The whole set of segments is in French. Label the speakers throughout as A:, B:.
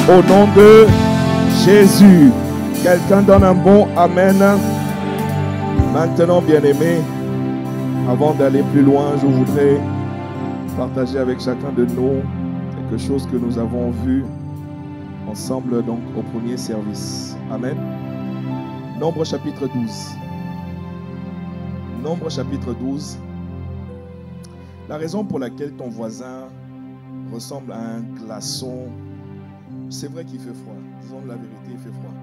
A: au nom de Jésus. Quelqu'un donne un bon amen. Maintenant, bien-aimés, avant d'aller plus loin, je voudrais partager avec chacun de nous quelque chose que nous avons vu ensemble donc au premier service. Amen. Nombre chapitre 12. Nombre chapitre 12. La raison pour laquelle ton voisin ressemble à un glaçon, c'est vrai qu'il fait froid. Disons la vérité, il fait froid.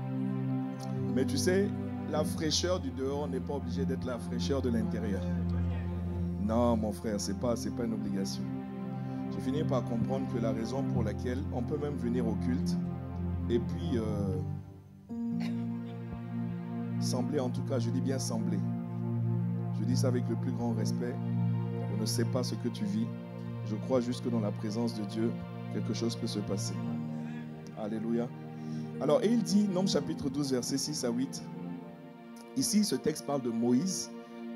A: Mais tu sais, la fraîcheur du dehors n'est pas obligée d'être la fraîcheur de l'intérieur. Non, mon frère, c'est pas une obligation. J'ai fini par comprendre que la raison pour laquelle on peut même venir au culte et puis sembler, en tout cas, je dis bien sembler. Je dis ça avec le plus grand respect. Je ne sais pas ce que tu vis. Je crois juste que dans la présence de Dieu, quelque chose peut se passer. Alléluia. Alors, et il dit, Nombre chapitre 12, versets 6 à 8. Ici, ce texte parle de Moïse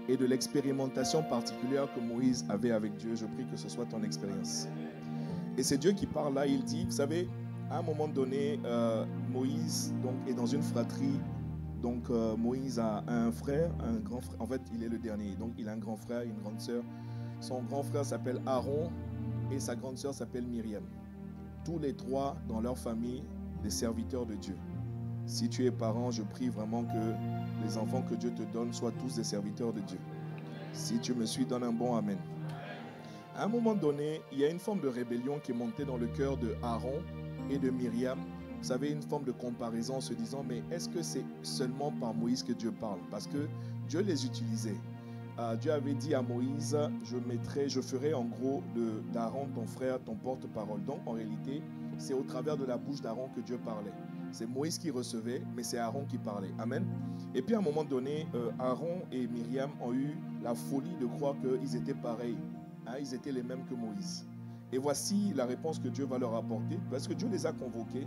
A: et de l'expérimentation particulière que Moïse avait avec Dieu. Je prie que ce soit ton expérience. Et c'est Dieu qui parle là. Il dit, vous savez, à un moment donné, Moïse donc, est dans une fratrie. Donc, Moïse a un frère, un grand frère. En fait, il est le dernier. Donc, il a un grand frère, une grande sœur. Son grand frère s'appelle Aaron et sa grande sœur s'appelle Myriam. Tous les trois, dans leur famille, des serviteurs de Dieu. Si tu es parent, je prie vraiment que les enfants que Dieu te donne soient tous des serviteurs de Dieu. Si tu me suis, donne un bon amen. À un moment donné, il y a une forme de rébellion qui est montée dans le cœur de Aaron et de Myriam. Vous savez, une forme de comparaison en se disant, mais est-ce que c'est seulement par Moïse que Dieu parle? Parce que Dieu les utilisait. Dieu avait dit à Moïse, je ferai en gros d'Aaron ton frère, ton porte-parole. Donc en réalité, c'est au travers de la bouche d'Aaron que Dieu parlait. C'est Moïse qui recevait, mais c'est Aaron qui parlait. Amen. Et puis à un moment donné, Aaron et Myriam ont eu la folie de croire qu'ils étaient pareils. Ils étaient les mêmes que Moïse. Et voici la réponse que Dieu va leur apporter, parce que Dieu les a convoqués,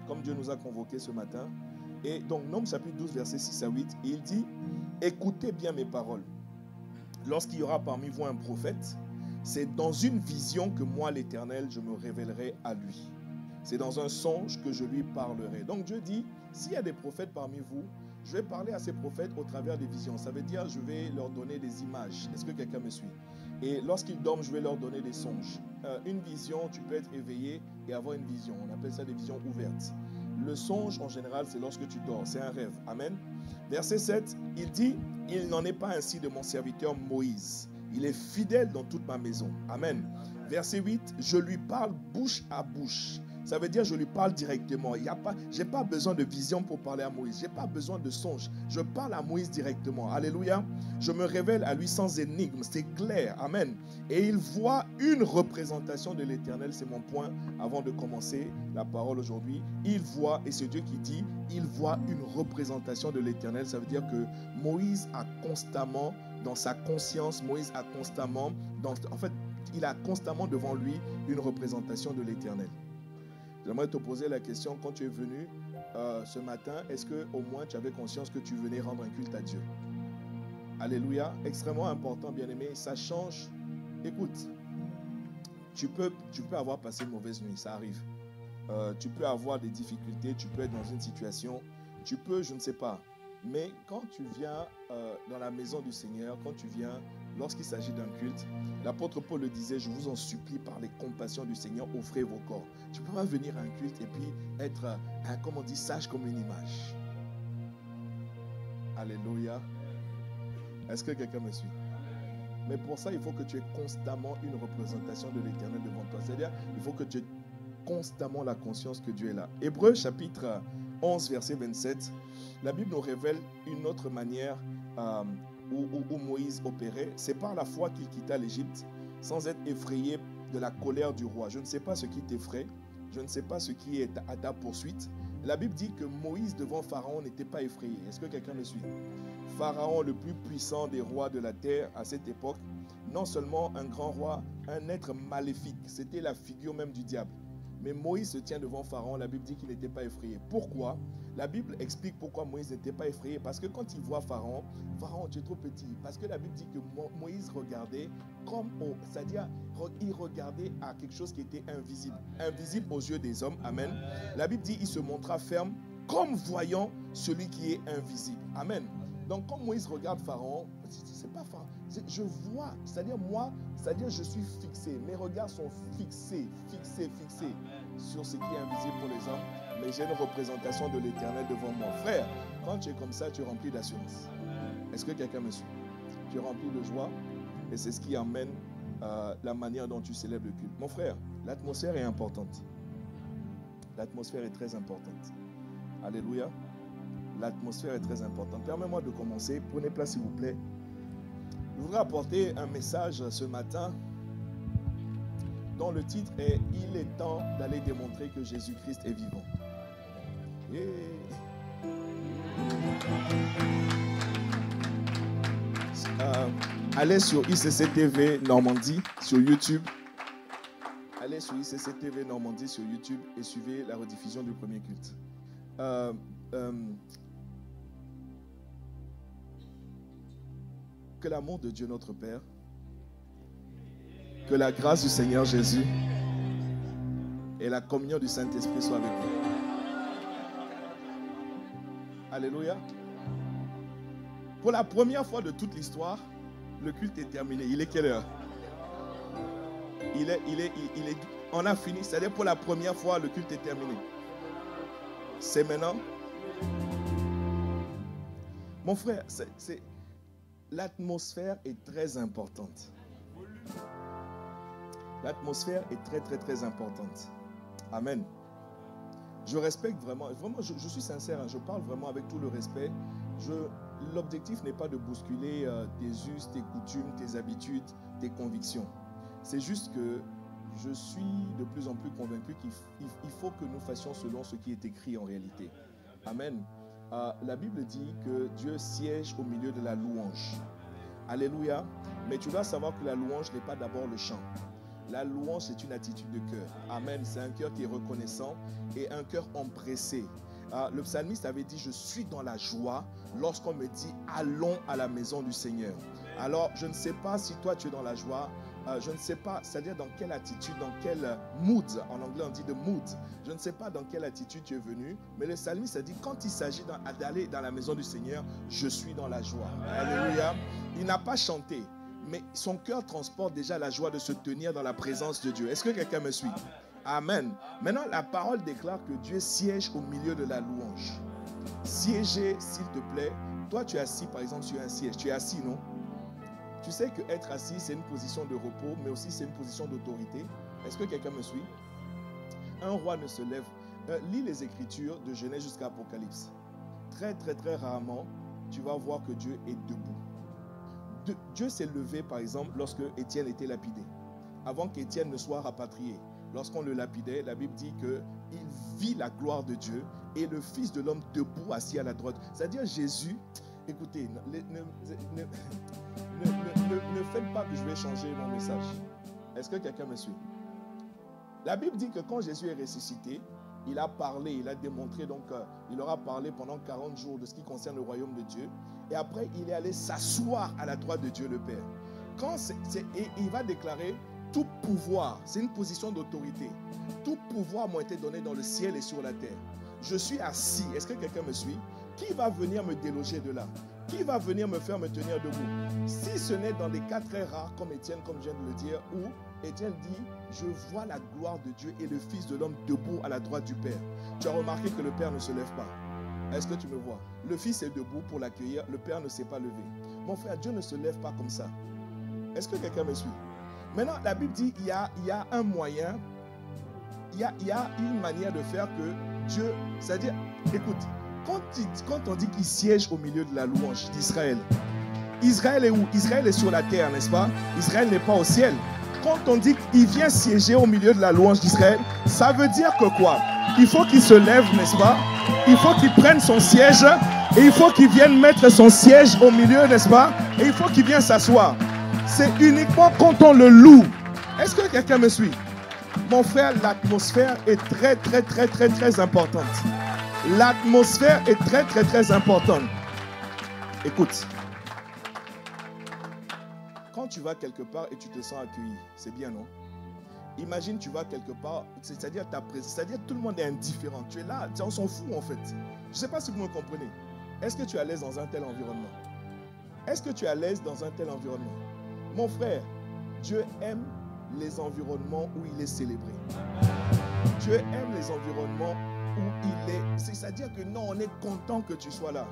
A: comme Dieu nous a convoqués ce matin. Et donc, Nombre chapitre 12, versets 6 à 8, il dit, « Écoutez bien mes paroles. Lorsqu'il y aura parmi vous un prophète, c'est dans une vision que moi, l'Éternel, je me révélerai à lui. C'est dans un songe que je lui parlerai. » Donc Dieu dit, s'il y a des prophètes parmi vous, je vais parler à ces prophètes au travers des visions. Ça veut dire, je vais leur donner des images. Est-ce que quelqu'un me suit? Et lorsqu'ils dorment, je vais leur donner des songes. Une vision, tu peux être éveillé et avoir une vision. On appelle ça des visions ouvertes. Le songe, en général, c'est lorsque tu dors. C'est un rêve. Amen. Verset 7, il dit, « Il n'en est pas ainsi de mon serviteur Moïse. Il est fidèle dans toute ma maison. » Amen. Verset 8, « Je lui parle bouche à bouche. » Ça veut dire je lui parle directement. Je n'ai pas besoin de vision pour parler à Moïse. Je n'ai pas besoin de songe. Je parle à Moïse directement. Alléluia. Je me révèle à lui sans énigme. C'est clair. Amen. Et il voit une représentation de l'Éternel. C'est mon point avant de commencer la parole aujourd'hui. Il voit, et c'est Dieu qui dit, il voit une représentation de l'Éternel. Ça veut dire que Moïse a constamment, dans sa conscience, Moïse a constamment, il a constamment devant lui une représentation de l'Éternel. J'aimerais te poser la question, quand tu es venu ce matin, est-ce que au moins tu avais conscience que tu venais rendre un culte à Dieu? Alléluia, extrêmement important, bien-aimé, ça change. Écoute, tu peux avoir passé une mauvaise nuit, ça arrive. Tu peux avoir des difficultés, tu peux être dans une situation, tu peux, je ne sais pas. Mais quand tu viens dans la maison du Seigneur, quand tu viens, lorsqu'il s'agit d'un culte, l'apôtre Paul le disait, je vous en supplie par les compassions du Seigneur, offrez vos corps. Tu ne peux pas venir à un culte et puis être, comme on dit, sage comme une image. Alléluia. Est-ce que quelqu'un me suit? Mais pour ça, il faut que tu aies constamment une représentation de l'Éternel devant toi. C'est-à-dire, il faut que tu aies constamment la conscience que Dieu est là. Hébreux chapitre 11, verset 27, la Bible nous révèle une autre manière où Moïse opérait. C'est par la foi qu'il quitta l'Égypte sans être effrayé de la colère du roi. Je ne sais pas ce qui t'effraie, je ne sais pas ce qui est à ta poursuite. La Bible dit que Moïse devant Pharaon n'était pas effrayé. Est-ce que quelqu'un me suit? Pharaon, le plus puissant des rois de la terre à cette époque, non seulement un grand roi, un être maléfique, c'était la figure même du diable. Mais Moïse se tient devant Pharaon, la Bible dit qu'il n'était pas effrayé. Pourquoi? La Bible explique pourquoi Moïse n'était pas effrayé. Parce que quand il voit Pharaon, Pharaon, tu es trop petit. Parce que la Bible dit que Moïse regardait c'est-à-dire il regardait à quelque chose qui était invisible. Invisible aux yeux des hommes. Amen. La Bible dit qu'il se montra ferme comme voyant celui qui est invisible. Amen. Donc quand Moïse regarde Pharaon, c'est pas Pharaon. Je vois, c'est-à-dire moi, c'est-à-dire je suis fixé. Mes regards sont fixés sur ce qui est invisible pour les hommes. Mais j'ai une représentation de l'Éternel devant moi. Frère, quand tu es comme ça, tu es rempli d'assurance. Est-ce que quelqu'un me suit? Tu es rempli de joie et c'est ce qui amène la manière dont tu célèbres le culte. Mon frère, l'atmosphère est importante. L'atmosphère est très importante. Alléluia. L'atmosphère est très importante. Permets-moi de commencer. Prenez place s'il vous plaît. Je voudrais apporter un message ce matin dont le titre est « Il est temps d'aller démontrer que Jésus-Christ est vivant ». Allez sur ICC TV Normandie sur YouTube. Allez sur ICC TV Normandie sur YouTube et suivez la rediffusion du premier culte. Que l'amour de Dieu notre Père, que la grâce du Seigneur Jésus et la communion du Saint-Esprit soient avec vous. Alléluia. Pour la première fois de toute l'histoire, le culte est terminé. Il est quelle heure? On a fini. C'est-à-dire pour la première fois, le culte est terminé. C'est maintenant. Mon frère, l'atmosphère est très importante. L'atmosphère est très, très, très importante. Amen. Je respecte vraiment, je suis sincère, je parle vraiment avec tout le respect. L'objectif n'est pas de bousculer tes us, tes coutumes, tes habitudes, tes convictions. C'est juste que je suis de plus en plus convaincu qu'il faut que nous fassions selon ce qui est écrit en réalité. Amen. La Bible dit que Dieu siège au milieu de la louange. Alléluia. Mais tu dois savoir que la louange n'est pas d'abord le chant. La louange, c'est une attitude de cœur. Amen. C'est un cœur qui est reconnaissant et un cœur empressé. Le psalmiste avait dit, je suis dans la joie lorsqu'on me dit, allons à la maison du Seigneur. Alors, je ne sais pas si toi tu es dans la joie. Je ne sais pas, c'est-à-dire dans quelle attitude, dans quel mood, en anglais on dit de mood. Je ne sais pas dans quelle attitude tu es venu, mais le psalmiste a dit, quand il s'agit d'aller dans la maison du Seigneur, je suis dans la joie. Alléluia. Il n'a pas chanté, mais son cœur transporte déjà la joie de se tenir dans la présence de Dieu. Est-ce que quelqu'un me suit? Amen. Maintenant, la parole déclare que Dieu siège au milieu de la louange. Siéger, s'il te plaît. Toi, tu es assis, par exemple, sur un siège. Tu es assis, non? Tu sais qu'être assis, c'est une position de repos, mais aussi c'est une position d'autorité. Est-ce que quelqu'un me suit? Un roi ne se lève. Lis les Écritures de Genèse jusqu'à Apocalypse. Très, très, très rarement, tu vas voir que Dieu est debout. Dieu s'est levé, par exemple, lorsque Étienne était lapidé. Avant qu'Étienne ne soit rapatrié. Lorsqu'on le lapidait, la Bible dit qu'il vit la gloire de Dieu et le Fils de l'homme debout, assis à la droite. C'est-à-dire Jésus, écoutez, ne faites pas que je vais changer mon message. Est-ce que quelqu'un me suit? La Bible dit que quand Jésus est ressuscité, il a parlé, il a démontré, donc il aura parlé pendant 40 jours de ce qui concerne le royaume de Dieu. Et après, il est allé s'asseoir à la droite de Dieu le Père. Et il va déclarer, tout pouvoir, c'est une position d'autorité. Tout pouvoir m'a été donné dans le ciel et sur la terre. Je suis assis. Est-ce que quelqu'un me suit? Qui va venir me déloger de là? Qui va venir me faire me tenir debout? Si ce n'est dans des cas très rares, comme Étienne, comme je viens de le dire, où Étienne dit, je vois la gloire de Dieu et le Fils de l'homme debout à la droite du Père. Tu as remarqué que le Père ne se lève pas. Est-ce que tu me vois? Le Fils est debout pour l'accueillir, le Père ne s'est pas levé. Mon frère, Dieu ne se lève pas comme ça. Est-ce que quelqu'un me suit? Maintenant, la Bible dit qu'il y a un moyen, il y a une manière de faire que Dieu, c'est-à-dire, écoute, quand on dit qu'il siège au milieu de la louange d'Israël, Israël est où? Israël est sur la terre, n'est-ce pas? Israël n'est pas au ciel. Quand on dit qu'il vient siéger au milieu de la louange d'Israël, ça veut dire que quoi? Il faut qu'il se lève, n'est-ce pas? Il faut qu'il prenne son siège et il faut qu'il vienne mettre son siège au milieu, n'est-ce pas? Et il faut qu'il vienne s'asseoir. C'est uniquement quand on le loue. Est-ce que quelqu'un me suit? Mon frère, l'atmosphère est très, très, très, très, très importante. L'atmosphère est très, très, très importante. Écoute. Quand tu vas quelque part et tu te sens accueilli, c'est bien, non? Imagine, tu vas quelque part, c'est-à-dire que tout le monde est indifférent. Tu es là, on s'en fout en fait. Je ne sais pas si vous me comprenez. Est-ce que tu es à l'aise dans un tel environnement? Est-ce que tu es à l'aise dans un tel environnement? Mon frère, Dieu aime les environnements où il est célébré. Dieu aime les environnements où il est... C'est-à-dire que non, on est content que tu sois là.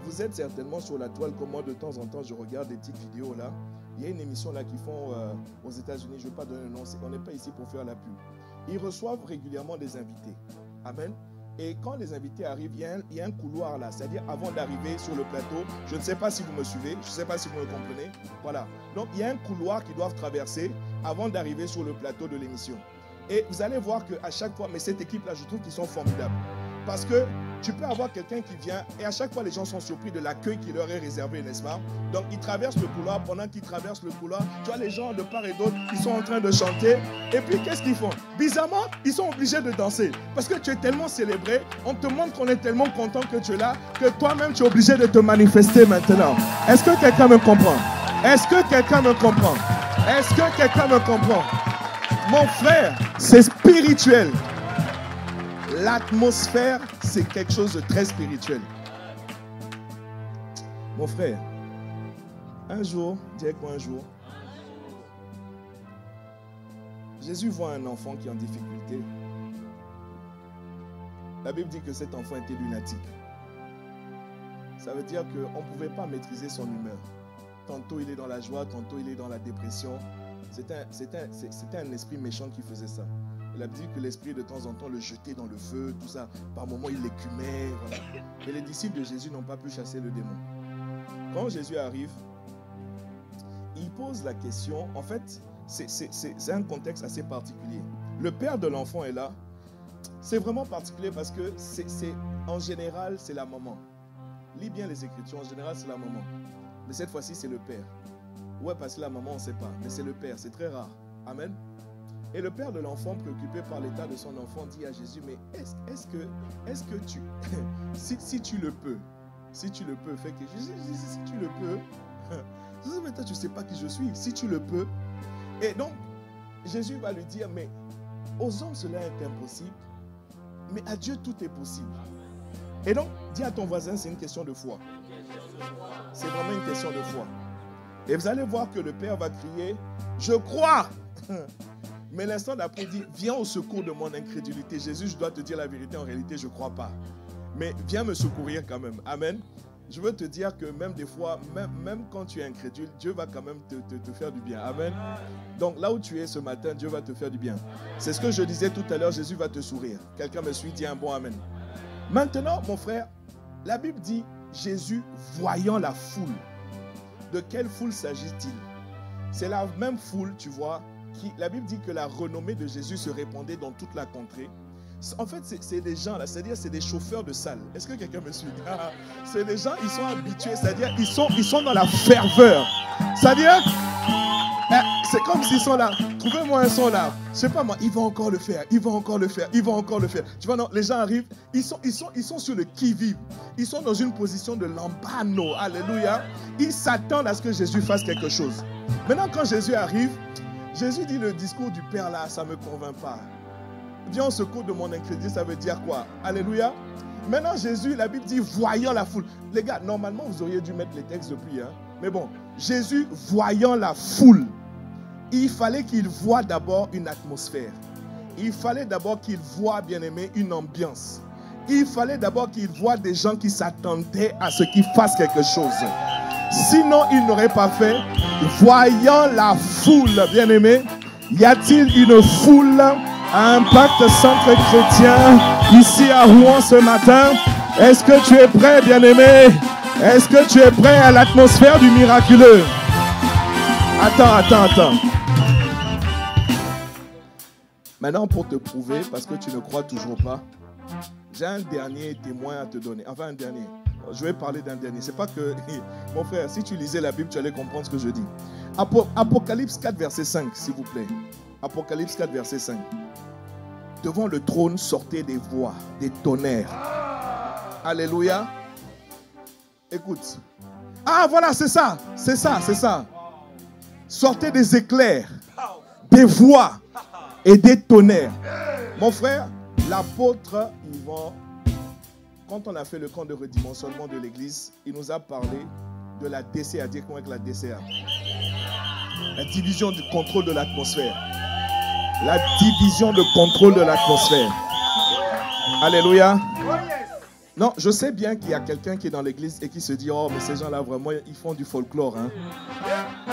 A: Vous êtes certainement sur la toile comme moi, de temps en temps, je regarde des petites vidéos là. Il y a une émission là qu'ils font aux États-Unis, je ne vais pas donner le nom, on n'est pas ici pour faire la pub. Ils reçoivent régulièrement des invités. Amen. Et quand les invités arrivent, il y a un couloir là, c'est-à-dire avant d'arriver sur le plateau, je ne sais pas si vous me suivez, je ne sais pas si vous me comprenez. Voilà. Donc il y a un couloir qu'ils doivent traverser avant d'arriver sur le plateau de l'émission. Et vous allez voir qu'à chaque fois, mais cette équipe-là, je trouve qu'ils sont formidables. Parce que tu peux avoir quelqu'un qui vient et à chaque fois les gens sont surpris de l'accueil qui leur est réservé, n'est-ce pas? Donc ils traversent le couloir, pendant qu'ils traversent le couloir, tu vois les gens de part et d'autre, ils sont en train de chanter. Et puis qu'est-ce qu'ils font? Bizarrement, ils sont obligés de danser. Parce que tu es tellement célébré, on te montre qu'on est tellement content que tu es là, que toi-même tu es obligé de te manifester maintenant. Est-ce que quelqu'un me comprend? Est-ce que quelqu'un me comprend? Est-ce que quelqu'un me comprend? Mon frère, c'est spirituel. L'atmosphère, c'est quelque chose de très spirituel. Mon frère, un jour, dis avec moi un jour, Jésus voit un enfant qui est en difficulté. La Bible dit que cet enfant était lunatique. Ça veut dire qu'on ne pouvait pas maîtriser son humeur. Tantôt il est dans la joie, tantôt il est dans la dépression. C'était un esprit méchant qui faisait ça. Il a dit que l'esprit de temps en temps le jetait dans le feu, tout ça. Par moments il l'écumait. Voilà. Mais les disciples de Jésus n'ont pas pu chasser le démon. Quand Jésus arrive, il pose la question. En fait, c'est un contexte assez particulier. Le père de l'enfant est là. C'est vraiment particulier parce que en général, c'est la maman. Lis bien les Écritures, en général, c'est la maman. Mais cette fois-ci, c'est le père. Ouais, parce que la maman, on ne sait pas. Mais c'est le père, c'est très rare. Amen. Et le père de l'enfant, préoccupé par l'état de son enfant, dit à Jésus, mais est-ce que tu, si tu le peux, fais que si tu le peux, mais toi tu ne sais pas qui je suis, si tu le peux. Et donc, Jésus va lui dire, mais aux hommes cela est impossible, mais à Dieu tout est possible. Et donc, dis à ton voisin, c'est une question de foi. C'est vraiment une question de foi. Et vous allez voir que le père va crier, je crois. Mais l'instant d'après, il dit, viens au secours de mon incrédulité. Jésus, je dois te dire la vérité, en réalité, je ne crois pas. Mais viens me secourir quand même. Amen. Je veux te dire que même des fois, même quand tu es incrédule, Dieu va quand même te faire du bien. Amen. Donc là où tu es ce matin, Dieu va te faire du bien. C'est ce que je disais tout à l'heure, Jésus va te sourire. Quelqu'un me suit, dit un bon amen. Maintenant, mon frère, la Bible dit, Jésus voyant la foule. De quelle foule s'agit-il? C'est la même foule, tu vois, la Bible dit que la renommée de Jésus se répandait dans toute la contrée. En fait, c'est des gens, là, c'est-à-dire c'est des chauffeurs de salle. Est-ce que quelqu'un me suit? C'est des gens, ils sont habitués, c'est-à-dire ils sont dans la ferveur. C'est-à-dire, c'est comme s'ils sont là. Trouvez-moi un son là. Je sais pas moi, il va encore le faire, il va encore le faire, il va encore le faire. Tu vois, non, les gens arrivent, ils sont sur le qui-vive. Ils sont dans une position de lambano. Alléluia. Ils s'attendent à ce que Jésus fasse quelque chose. Maintenant, quand Jésus arrive, Jésus dit le discours du Père là, ça ne me convainc pas. Viens au secours de mon incrédulité, ça veut dire quoi? Alléluia. Maintenant, Jésus, la Bible dit, voyant la foule. Les gars, normalement, vous auriez dû mettre les textes depuis. Hein? Mais bon, Jésus, voyant la foule, il fallait qu'il voie d'abord une atmosphère. Il fallait d'abord qu'il voie, bien aimé, une ambiance. Il fallait d'abord qu'il voie des gens qui s'attendaient à ce qu'il fasse quelque chose. Sinon, il n'aurait pas fait. Voyant la foule, bien aimé, y a-t-il une foule à Impact Centre Chrétien ici à Rouen ce matin? Est-ce que tu es prêt, bien aimé? Est-ce que tu es prêt à l'atmosphère du miraculeux? Attends. Maintenant, pour te prouver, parce que tu ne crois toujours pas, j'ai un dernier témoin à te donner. Enfin, un dernier. Je vais parler d'un dernier. C'est pas que... Mon frère, si tu lisais la Bible, tu allais comprendre ce que je dis. Apocalypse 4, verset 5, s'il vous plaît. Apocalypse 4, verset 5. Devant le trône sortaient des voix, des tonnerres. Alléluia. Écoute. Ah, voilà, c'est ça. C'est ça, c'est ça. Sortaient des éclairs, des voix et des tonnerres. Mon frère, l'apôtre Yvan, quand on a fait le camp de redimensionnement de l'église, il nous a parlé de la DCA. Dire comment est la DCA? La division du contrôle de l'atmosphère. La division de contrôle de l'atmosphère. Alléluia. Non, je sais bien qu'il y a quelqu'un qui est dans l'église et qui se dit, oh, mais ces gens-là, vraiment, ils font du folklore. Hein.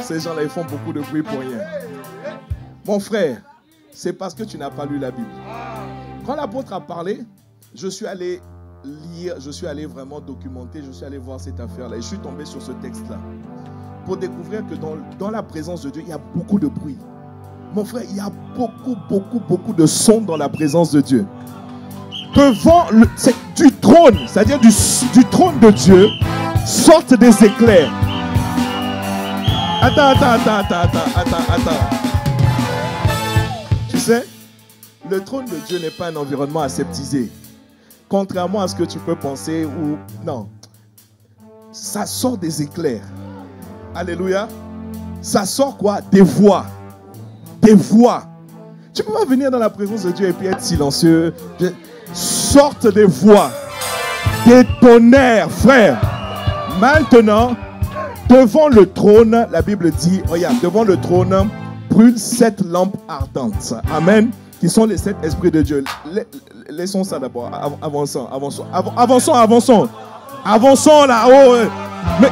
A: Ces gens-là, ils font beaucoup de bruit pour rien. Mon frère, c'est parce que tu n'as pas lu la Bible. Quand l'apôtre a parlé, je suis allé lire, je suis allé vraiment documenter, je suis allé voir cette affaire-là. Et je suis tombé sur ce texte-là pour découvrir que dans la présence de Dieu, il y a beaucoup de bruit. Mon frère, il y a beaucoup de sons dans la présence de Dieu. Devant du trône, c'est-à-dire du trône de Dieu, sortent des éclairs. Attends. Tu sais, le trône de Dieu n'est pas un environnement aseptisé. Contrairement à ce que tu peux penser ou... Non. Ça sort des éclairs. Alléluia. Ça sort quoi? Des voix. Des voix. Tu ne peux pas venir dans la présence de Dieu et puis être silencieux. Sortent des voix. Des tonnerres, frère. Maintenant, devant le trône, la Bible dit, regarde, devant le trône, brûlent 7 lampes ardentes. Amen. Qui sont les 7 esprits de Dieu. Laissons ça d'abord. Avançons là-haut. Mais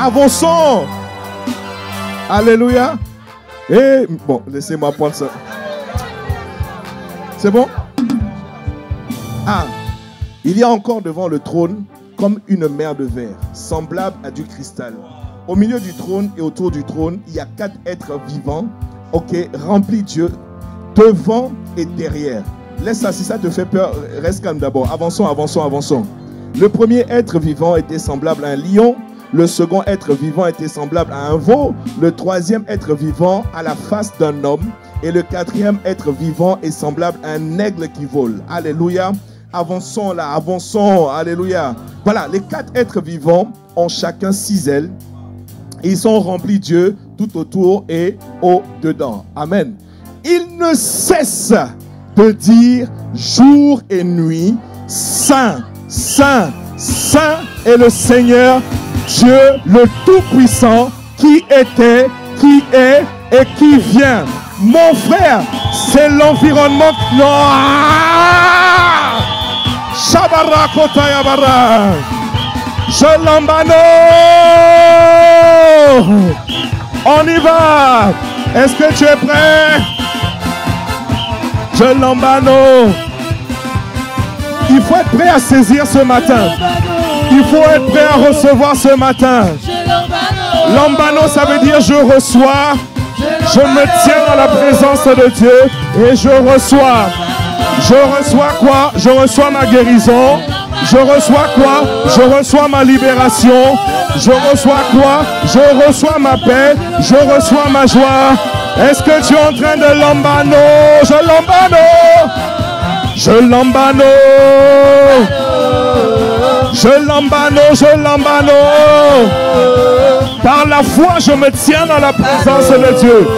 A: avançons. Alléluia. Et bon, laissez-moi prendre ça. C'est bon? Ah, il y a encore devant le trône comme une mer de verre, semblable à du cristal. Au milieu du trône et autour du trône, il y a 4 êtres vivants, remplis Dieu, devant et derrière. Laisse ça, si ça te fait peur, reste calme d'abord. Avançons. Le premier être vivant était semblable à un lion. Le second être vivant était semblable à un veau. Le troisième être vivant à la face d'un homme. Et le quatrième être vivant est semblable à un aigle qui vole. Alléluia. Avançons là, avançons. Alléluia. Voilà, les 4 êtres vivants ont chacun 6 ailes. Ils sont remplis de Dieu tout autour et au-dedans. Amen. Ils ne cessent de dire jour et nuit, Saint, Saint, Saint est le Seigneur, Dieu le Tout-Puissant, qui était, qui est et qui vient. Mon frère, c'est l'environnement. Shabara Kotayabara. Je l'embano. On y va. Est-ce que tu es prêt? Je l'embano. Il faut être prêt à saisir ce matin. Il faut être prêt à recevoir ce matin. L'embano, ça veut dire je reçois. Je me tiens dans la présence de Dieu et je reçois. Je reçois quoi? Je reçois ma guérison. Je reçois quoi? Je reçois ma libération. Je reçois quoi? Je reçois ma paix. Je reçois ma joie. Est-ce que tu es en train de l'embano? Je l'embano. Je l'embano. Je l'embano. Je l'embano. Par la foi, je me tiens dans la présence de Dieu.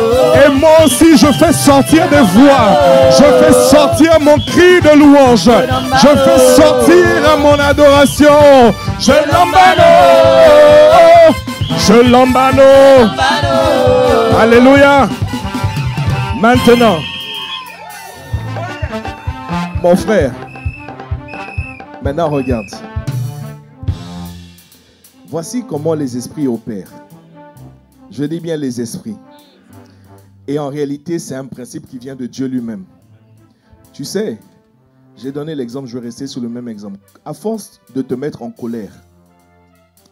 A: Et moi aussi, je fais sortir des voix. Je fais sortir mon cri de louange. Je fais sortir mon adoration. Je l'embano. Je l'embano. Alléluia. Maintenant, mon frère, maintenant regarde. Voici comment les esprits opèrent. Je dis bien les esprits. Et en réalité, c'est un principe qui vient de Dieu lui-même. Tu sais, j'ai donné l'exemple, je vais rester sur le même exemple. À force de te mettre en colère,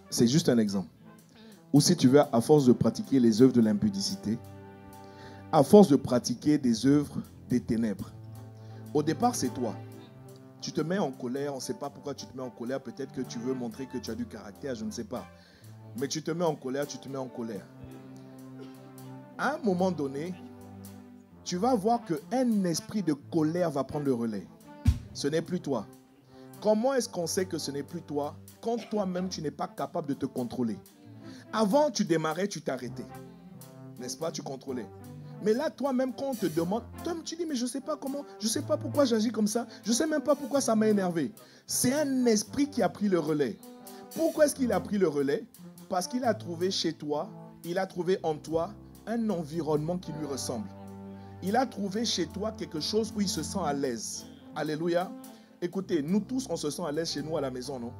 A: c'est juste un exemple. Ou si tu veux, à force de pratiquer les œuvres de l'impudicité, à force de pratiquer des œuvres des ténèbres. Au départ, c'est toi. Tu te mets en colère, on ne sait pas pourquoi tu te mets en colère. Peut-être que tu veux montrer que tu as du caractère, je ne sais pas. Mais tu te mets en colère, tu te mets en colère. À un moment donné, tu vas voir qu'un esprit de colère va prendre le relais. Ce n'est plus toi. Comment est-ce qu'on sait que ce n'est plus toi quand toi-même tu n'es pas capable de te contrôler? Avant, tu démarrais, tu t'arrêtais. N'est-ce pas? Tu contrôlais. Mais là, toi-même, quand on te demande, toi-même, tu dis, mais je ne sais pas comment, je ne sais pas pourquoi j'agis comme ça, je ne sais même pas pourquoi ça m'a énervé. C'est un esprit qui a pris le relais. Pourquoi est-ce qu'il a pris le relais? Parce qu'il a trouvé chez toi, il a trouvé en toi un environnement qui lui ressemble. Il a trouvé chez toi quelque chose où il se sent à l'aise. Alléluia. Écoutez, nous tous, on se sent à l'aise chez nous à la maison, non?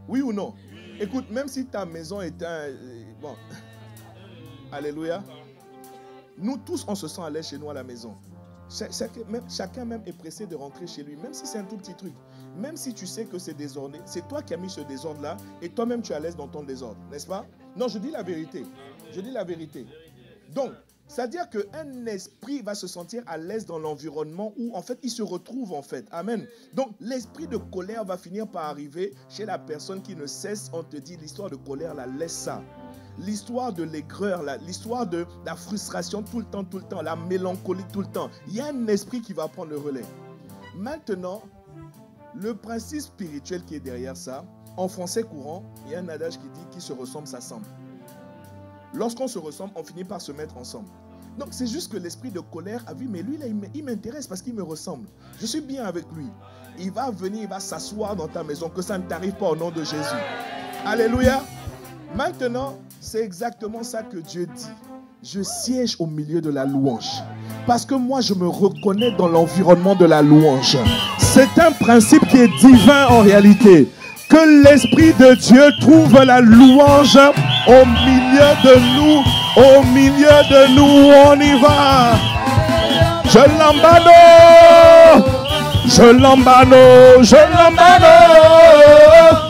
A: Oui ou non? Écoute, même si ta maison est un... Bon. Alléluia. Nous tous, on se sent à l'aise chez nous à la maison. Chacun même est pressé de rentrer chez lui, même si c'est un tout petit truc. Même si tu sais que c'est désordonné, c'est toi qui as mis ce désordre-là et toi-même tu es à l'aise dans ton désordre, n'est-ce pas? Non, je dis la vérité. Je dis la vérité. Donc, c'est-à-dire qu'un esprit va se sentir à l'aise dans l'environnement où, en fait, il se retrouve, en fait. Amen. Donc, l'esprit de colère va finir par arriver chez la personne qui ne cesse, on te dit, l'histoire de colère, là, laisse ça. L'histoire de l'aigreur, l'histoire de la frustration tout le temps, la mélancolie tout le temps. Il y a un esprit qui va prendre le relais. Maintenant, le principe spirituel qui est derrière ça, en français courant, il y a un adage qui dit qui se ressemble s'assemble. Lorsqu'on se ressemble, on finit par se mettre ensemble. Donc c'est juste que l'esprit de colère a vu, mais lui là, il m'intéresse parce qu'il me ressemble. Je suis bien avec lui. Il va venir, il va s'asseoir dans ta maison, que ça ne t'arrive pas au nom de Jésus. Alléluia. Maintenant, c'est exactement ça que Dieu dit. Je siège au milieu de la louange. Parce que moi, je me reconnais dans l'environnement de la louange. C'est un principe qui est divin en réalité. Que l'Esprit de Dieu trouve la louange au milieu de nous. Au milieu de nous, on y va. Je l'embano. Je l'embano. Je l'embano.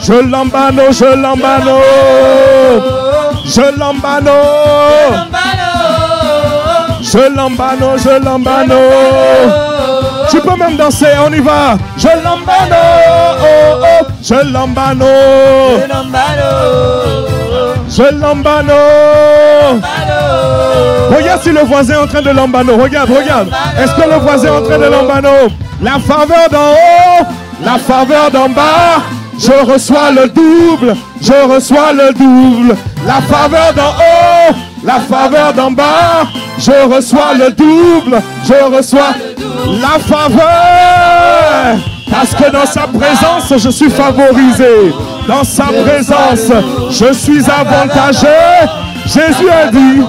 A: Je l'embano. Je l'embano. Je l'embano. Je l'embano. Je l'embano. Tu peux même danser, on y va. Je l'embano, oh, oh. Je l'embano. Je l'embano. Regarde si le voisin est en train de l'embano. Regarde, regarde. Est-ce que le voisin est en train de l'embano? La faveur d'en haut, la faveur d'en bas. Je reçois le double, je reçois le double. La faveur d'en haut, la faveur d'en bas. Je reçois le double, je reçois la faveur. Parce que dans sa présence, je suis favorisé. Dans sa présence, je suis avantagé. Jésus a dit,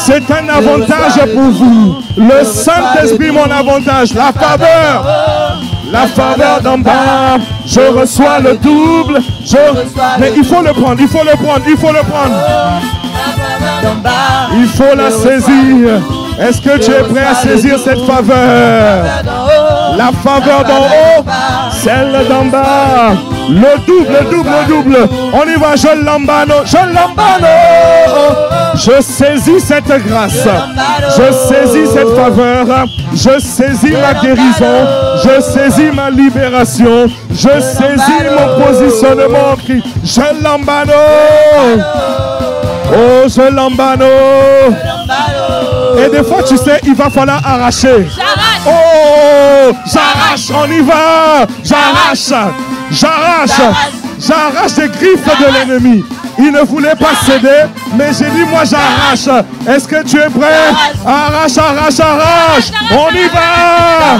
A: c'est un avantage pour vous. Le Saint-Esprit, mon avantage. La faveur d'en bas. Je reçois le double. Mais il faut le prendre, il faut le prendre, il faut le prendre. Il faut la saisir. Est-ce que tu es prêt à saisir cette faveur? La faveur d'en haut, celle d'en bas. Le double, le double, le double. On y va, je l'embano, je l'embano. Je saisis cette grâce. Je saisis cette faveur. Je saisis ma guérison. Je saisis ma libération. Je saisis mon positionnement en Christ. Je l'embano. Oh, je l'embano. Et des fois, tu sais, il va falloir arracher. Oh, j'arrache, on y va. J'arrache, j'arrache, j'arrache les griffes de l'ennemi. Il ne voulait pas céder, mais j'ai dit, moi j'arrache. Est-ce que tu es prêt? Arrache, arrache, arrache. On y va.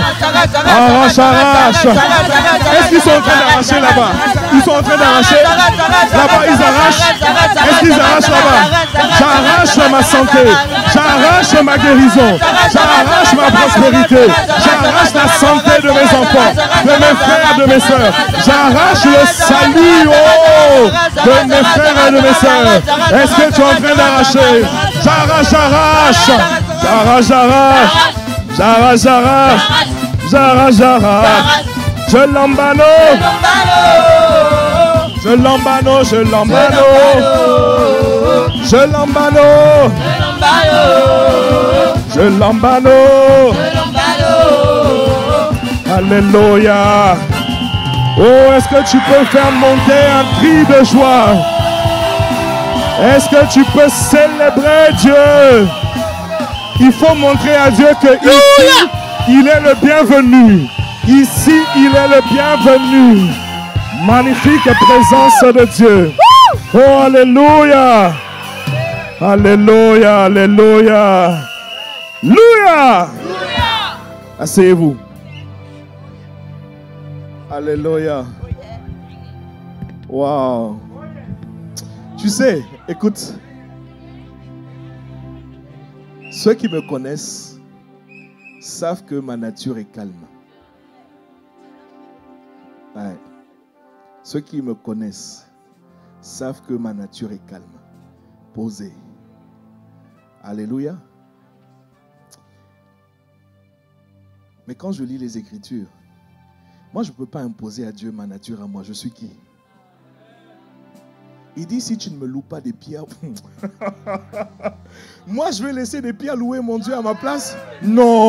A: Arrache, arrache. Est-ce qu'ils sont en train d'arracher là-bas? Ils sont en train d'arracher. Là-bas, ils arrachent. Est-ce qu'ils arrachent là-bas? J'arrache ma santé. J'arrache ma guérison. J'arrache ma prospérité. J'arrache la santé de mes enfants, de mes frères, de mes soeurs. J'arrache le salut de mes frères et de mes soeurs. Est-ce que tu es en train d'arracher? J'arrache, j'arrache. J'arrache, j'arrache. J'arrache, j'arrache. J'arrache, j'arrache. Je l'embano. Je l'embano, je l'embano. Je l'embano. Je l'embano. Alléluia. Oh, est-ce que tu peux faire monter un cri de joie? Est-ce que tu peux célébrer Dieu? Il faut montrer à Dieu que ici, il est le bienvenu. Ici, il est le bienvenu. Magnifique présence de Dieu. Oh, alléluia. Alléluia, alléluia. Alléluia. Asseyez-vous. Alléluia. Wow. Tu sais, écoute. Ceux qui me connaissent savent que ma nature est calme. Ouais. Ceux qui me connaissent savent que ma nature est calme, posée. Alléluia. Mais quand je lis les Écritures, moi je ne peux pas imposer à Dieu ma nature à moi. Je suis qui? Il dit, si tu ne me loues pas des pierres, moi je vais laisser des pierres louer mon Dieu à ma place? Non.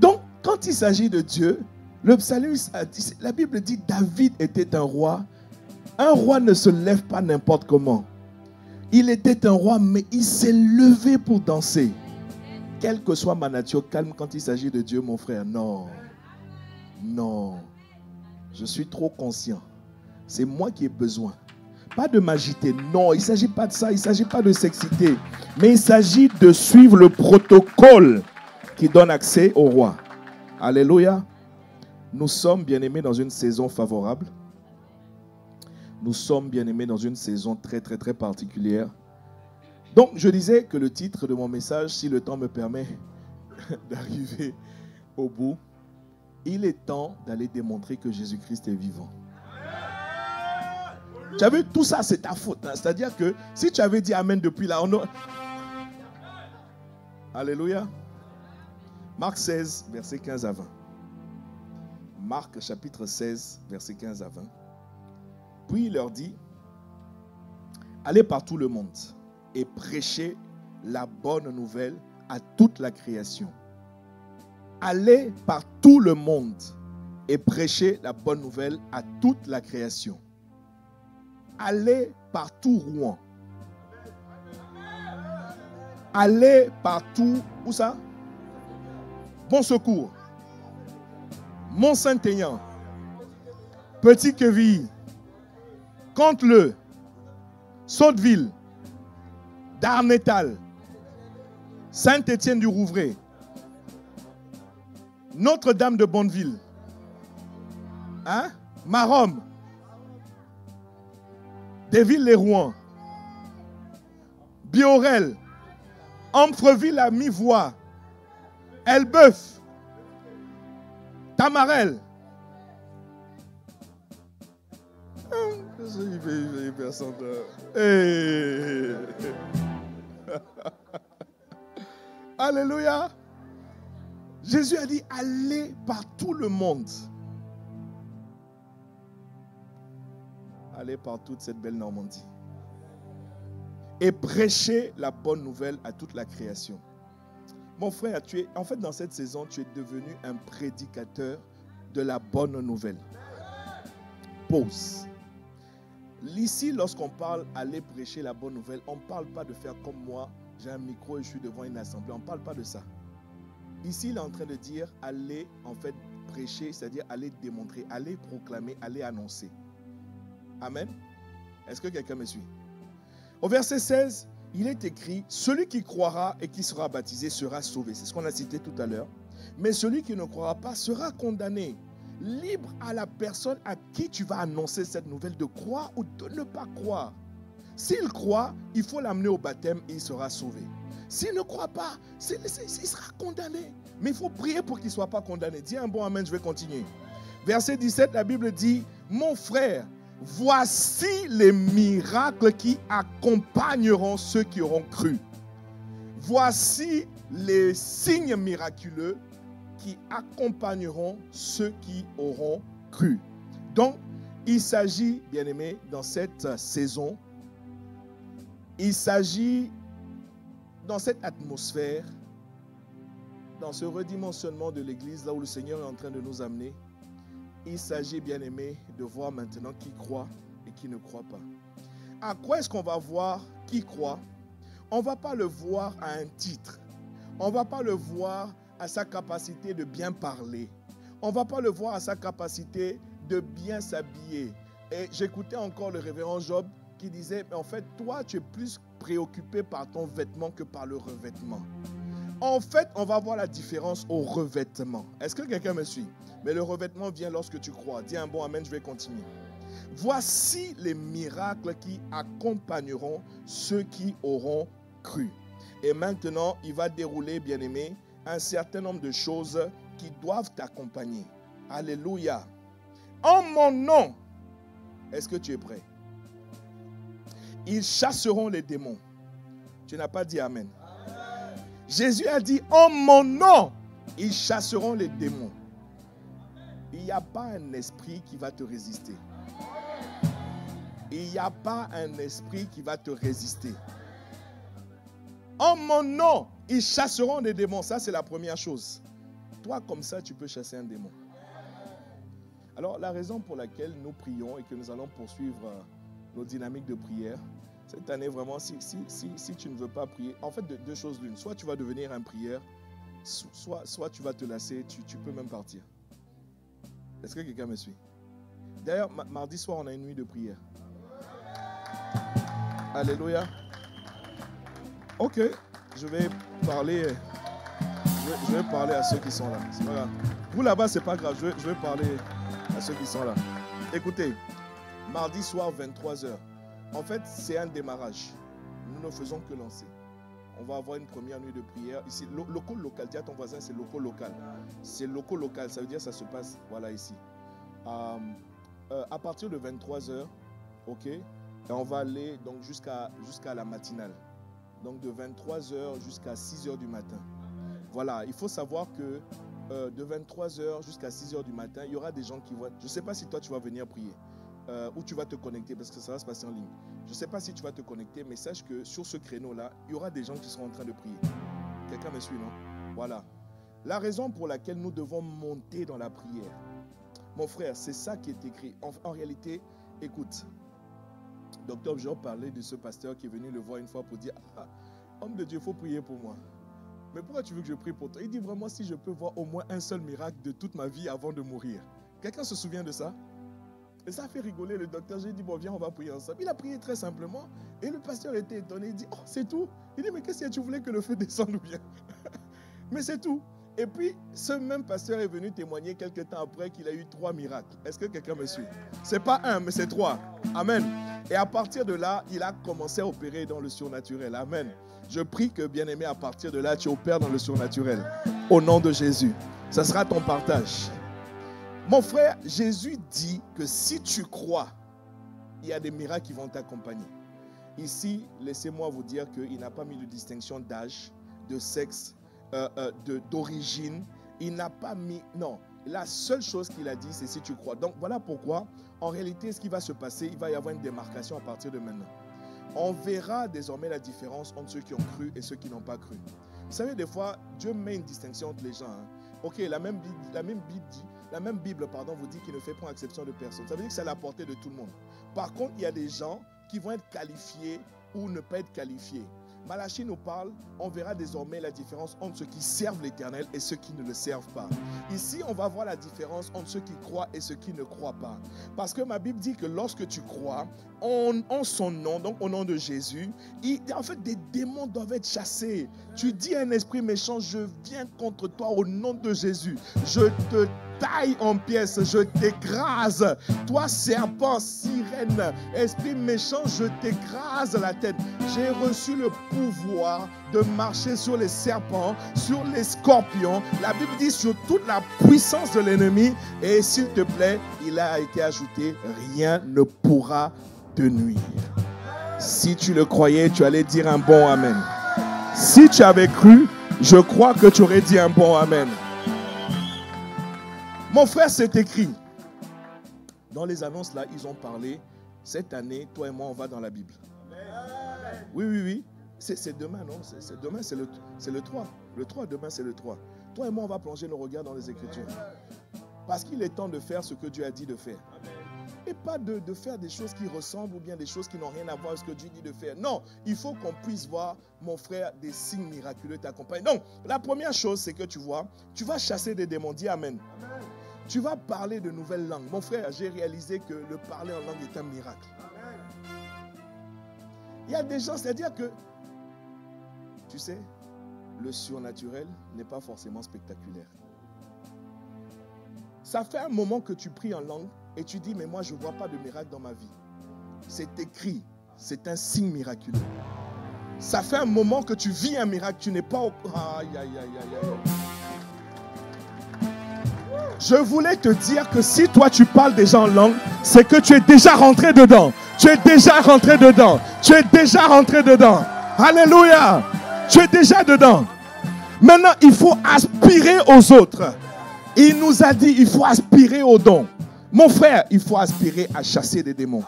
A: Donc, quand il s'agit de Dieu, le psalmiste a dit, la Bible dit, David était un roi. Un roi ne se lève pas n'importe comment. Il était un roi, mais il s'est levé pour danser. Quelle que soit ma nature calme quand il s'agit de Dieu, mon frère, non. Non. Je suis trop conscient. C'est moi qui ai besoin. Pas de m'agiter. Non, il ne s'agit pas de ça. Il ne s'agit pas de s'exciter. Mais il s'agit de suivre le protocole qui donne accès au roi. Alléluia. Nous sommes bien-aimés dans une saison favorable. Nous sommes bien-aimés dans une saison très, très, très particulière. Donc, je disais que le titre de mon message, si le temps me permet d'arriver au bout, il est temps d'aller démontrer que Jésus-Christ est vivant. Tu as vu, tout ça, c'est ta faute. Hein? C'est-à-dire que si tu avais dit Amen depuis là, on a... Alléluia. Marc 16, versets 15 à 20. Marc chapitre 16, versets 15 à 20. Puis il leur dit, allez par tout le monde et prêchez la bonne nouvelle à toute la création. Allez par tout le monde et prêchez la bonne nouvelle à toute la création. Allez partout Rouen. Allez partout, où ça? Bon Secours, Mont-Saint-Aignan, Petit-Quevilly, Canteleu, Sotteville, Darnétal, Saint-Étienne-du-Rouvray, Notre-Dame de Bonneville, hein? Maromme, Desvilles-les-Rouen, Biorel, Amfreville à mi-voie, Elbeuf, Tamarel. Hey. Alléluia. Jésus a dit, allez par tout le monde. Allez par toute cette belle Normandie. Et prêchez la bonne nouvelle à toute la création. Mon frère, en fait, dans cette saison, tu es devenu un prédicateur de la bonne nouvelle. Pause. Ici, lorsqu'on parle aller prêcher la bonne nouvelle, on ne parle pas de faire comme moi, j'ai un micro et je suis devant une assemblée. On ne parle pas de ça. Ici, il est en train de dire aller, en fait, prêcher, c'est-à-dire aller démontrer, aller proclamer, aller annoncer. Amen. Est-ce que quelqu'un me suit? Au verset 16, il est écrit, celui qui croira et qui sera baptisé sera sauvé. C'est ce qu'on a cité tout à l'heure. Mais celui qui ne croira pas sera condamné. Libre à la personne à qui tu vas annoncer cette nouvelle de croire ou de ne pas croire. S'il croit, il faut l'amener au baptême et il sera sauvé. S'il ne croit pas, il sera condamné. Mais il faut prier pour qu'il ne soit pas condamné. Dis un bon amen, je vais continuer. Verset 17, la Bible dit, mon frère, voici les miracles qui accompagneront ceux qui auront cru. Voici les signes miraculeux qui accompagneront ceux qui auront cru. Donc, il s'agit, bien-aimés, dans cette saison, il s'agit dans cette atmosphère, dans ce redimensionnement de l'Église, là où le Seigneur est en train de nous amener, il s'agit, bien-aimés, de voir maintenant qui croit et qui ne croit pas. À quoi est-ce qu'on va voir qui croit? on ne va pas le voir à un titre. On ne va pas le voir à sa capacité de bien parler. On ne va pas le voir à sa capacité de bien s'habiller. Et j'écoutais encore le révérend Job qui disait, mais en fait, toi, tu es plus préoccupé par ton vêtement que par le revêtement. En fait, on va voir la différence au revêtement. Est-ce que quelqu'un me suit? Mais le revêtement vient lorsque tu crois. Dis un bon amen, je vais continuer. Voici les miracles qui accompagneront ceux qui auront cru. Et maintenant, il va dérouler, bien-aimé, un certain nombre de choses qui doivent t'accompagner. Alléluia. En mon nom, est-ce que tu es prêt? Ils chasseront les démons. Tu n'as pas dit amen. Jésus a dit, en mon nom, ils chasseront les démons. Il n'y a pas un esprit qui va te résister. Il n'y a pas un esprit qui va te résister. En mon nom, ils chasseront des démons. Ça, c'est la première chose. Toi, comme ça, tu peux chasser un démon. Alors, la raison pour laquelle nous prions et que nous allons poursuivre nos dynamiques de prière, cette année, vraiment, si tu ne veux pas prier, en fait, deux choses l'une. Soit tu vas devenir un prieur, soit tu vas te lasser, tu peux même partir. Est-ce que quelqu'un me suit? D'ailleurs, mardi soir, on a une nuit de prière. Alléluia. Ok, je vais parler à ceux qui sont là. C'est pas grave. Vous là-bas, c'est pas grave. Je vais parler à ceux qui sont là. Écoutez, mardi soir, 23h. En fait, c'est un démarrage. Nous ne faisons que lancer. On va avoir une première nuit de prière. Ici, local. Dis à ton voisin, c'est local. C'est local. Ça veut dire que ça se passe, voilà, ici. À partir de 23h, ok, et on va aller donc jusqu'à la matinale. Donc de 23h jusqu'à 6h du matin. Voilà, il faut savoir que de 23h jusqu'à 6h du matin, il y aura des gens qui vont... Je ne sais pas si toi tu vas venir prier ou tu vas te connecter parce que ça va se passer en ligne. Je ne sais pas si tu vas te connecter, mais sache que sur ce créneau-là, il y aura des gens qui seront en train de prier. Quelqu'un me suit, non? Voilà. La raison pour laquelle nous devons monter dans la prière, mon frère, c'est ça qui est écrit. En réalité, écoute, Docteur Jean parlait de ce pasteur qui est venu le voir une fois pour dire « Ah, homme de Dieu, il faut prier pour moi. Mais pourquoi tu veux que je prie pour toi ?» Il dit vraiment, si je peux voir au moins un seul miracle de toute ma vie avant de mourir. Quelqu'un se souvient de ça? Et ça a fait rigoler le docteur. J'ai dit, bon, viens, on va prier ensemble. Il a prié très simplement. Et le pasteur était étonné. Il dit, oh, c'est tout. Il dit, mais qu'est-ce que tu voulais que le feu descende ou bien? Mais c'est tout. Et puis, ce même pasteur est venu témoigner quelques temps après qu'il a eu 3 miracles. Est-ce que quelqu'un me suit? C'est pas 1, mais c'est 3. Amen. Et à partir de là, il a commencé à opérer dans le surnaturel. Amen. Je prie que, bien-aimé, à partir de là, tu opères dans le surnaturel. Au nom de Jésus. Ça sera ton partage. Mon frère, Jésus dit que si tu crois, il y a des miracles qui vont t'accompagner. Ici, laissez-moi vous dire qu'il n'a pas mis de distinction d'âge, de sexe, d'origine. Il n'a pas mis... Non, la seule chose qu'il a dit, c'est si tu crois. Donc, voilà pourquoi, en réalité, ce qui va se passer, il va y avoir une démarcation à partir de maintenant. On verra désormais la différence entre ceux qui ont cru et ceux qui n'ont pas cru. Vous savez, des fois, Dieu met une distinction entre les gens. Hein. Ok, la même Bible, vous dit qu'il ne fait pas exception de personne. Ça veut dire que c'est à la portée de tout le monde. Par contre, il y a des gens qui vont être qualifiés ou ne pas être qualifiés. Malachie nous parle, on verra désormais la différence entre ceux qui servent l'Éternel et ceux qui ne le servent pas. Ici, on va voir la différence entre ceux qui croient et ceux qui ne croient pas. Parce que ma Bible dit que lorsque tu crois en son nom, donc au nom de Jésus, en fait, des démons doivent être chassés. Tu dis à un esprit méchant, je viens contre toi au nom de Jésus. Je te taille en pièces, je t'écrase. Toi, serpent, sirène, esprit méchant, je t'écrase la tête. J'ai reçu le pouvoir de marcher sur les serpents, sur les scorpions. La Bible dit sur toute la puissance de l'ennemi. Et s'il te plaît, il a été ajouté, rien ne pourra te nuire. Si tu le croyais, tu allais dire un bon amen. Si tu avais cru, je crois que tu aurais dit un bon amen. Mon frère, c'est écrit. Dans les annonces là, ils ont parlé. Cette année, toi et moi, on va dans la Bible. Oui. C'est demain, non? Demain, c'est le 3. Le 3, demain, c'est le 3. Toi et moi, on va plonger nos regards dans les Écritures. Parce qu'il est temps de faire ce que Dieu a dit de faire. n'est pas de faire des choses qui ressemblent ou bien des choses qui n'ont rien à voir avec ce que Dieu dit de faire. Non, il faut qu'on puisse voir, mon frère, des signes miraculeux t'accompagnent. Donc, la première chose, c'est que tu vois, tu vas chasser des démons. Dis Amen. Amen. Tu vas parler de nouvelles langues. Mon frère, j'ai réalisé que le parler en langue est un miracle. Amen. Il y a des gens, c'est-à-dire que, tu sais, le surnaturel n'est pas forcément spectaculaire. Ça fait un moment que tu pries en langue et tu dis, mais moi je ne vois pas de miracle dans ma vie. C'est écrit, c'est un signe miraculeux. Ça fait un moment que tu vis un miracle, tu n'es pas au... Aïe, aïe, aïe, aïe, aïe. Je voulais te dire que si toi tu parles déjà en langue, c'est que tu es déjà rentré dedans. Tu es déjà rentré dedans. Tu es déjà rentré dedans. Alléluia. Tu es déjà dedans. Maintenant, il faut aspirer aux autres. Il nous a dit, il faut aspirer aux dons. Mon frère, il faut aspirer à chasser des démons.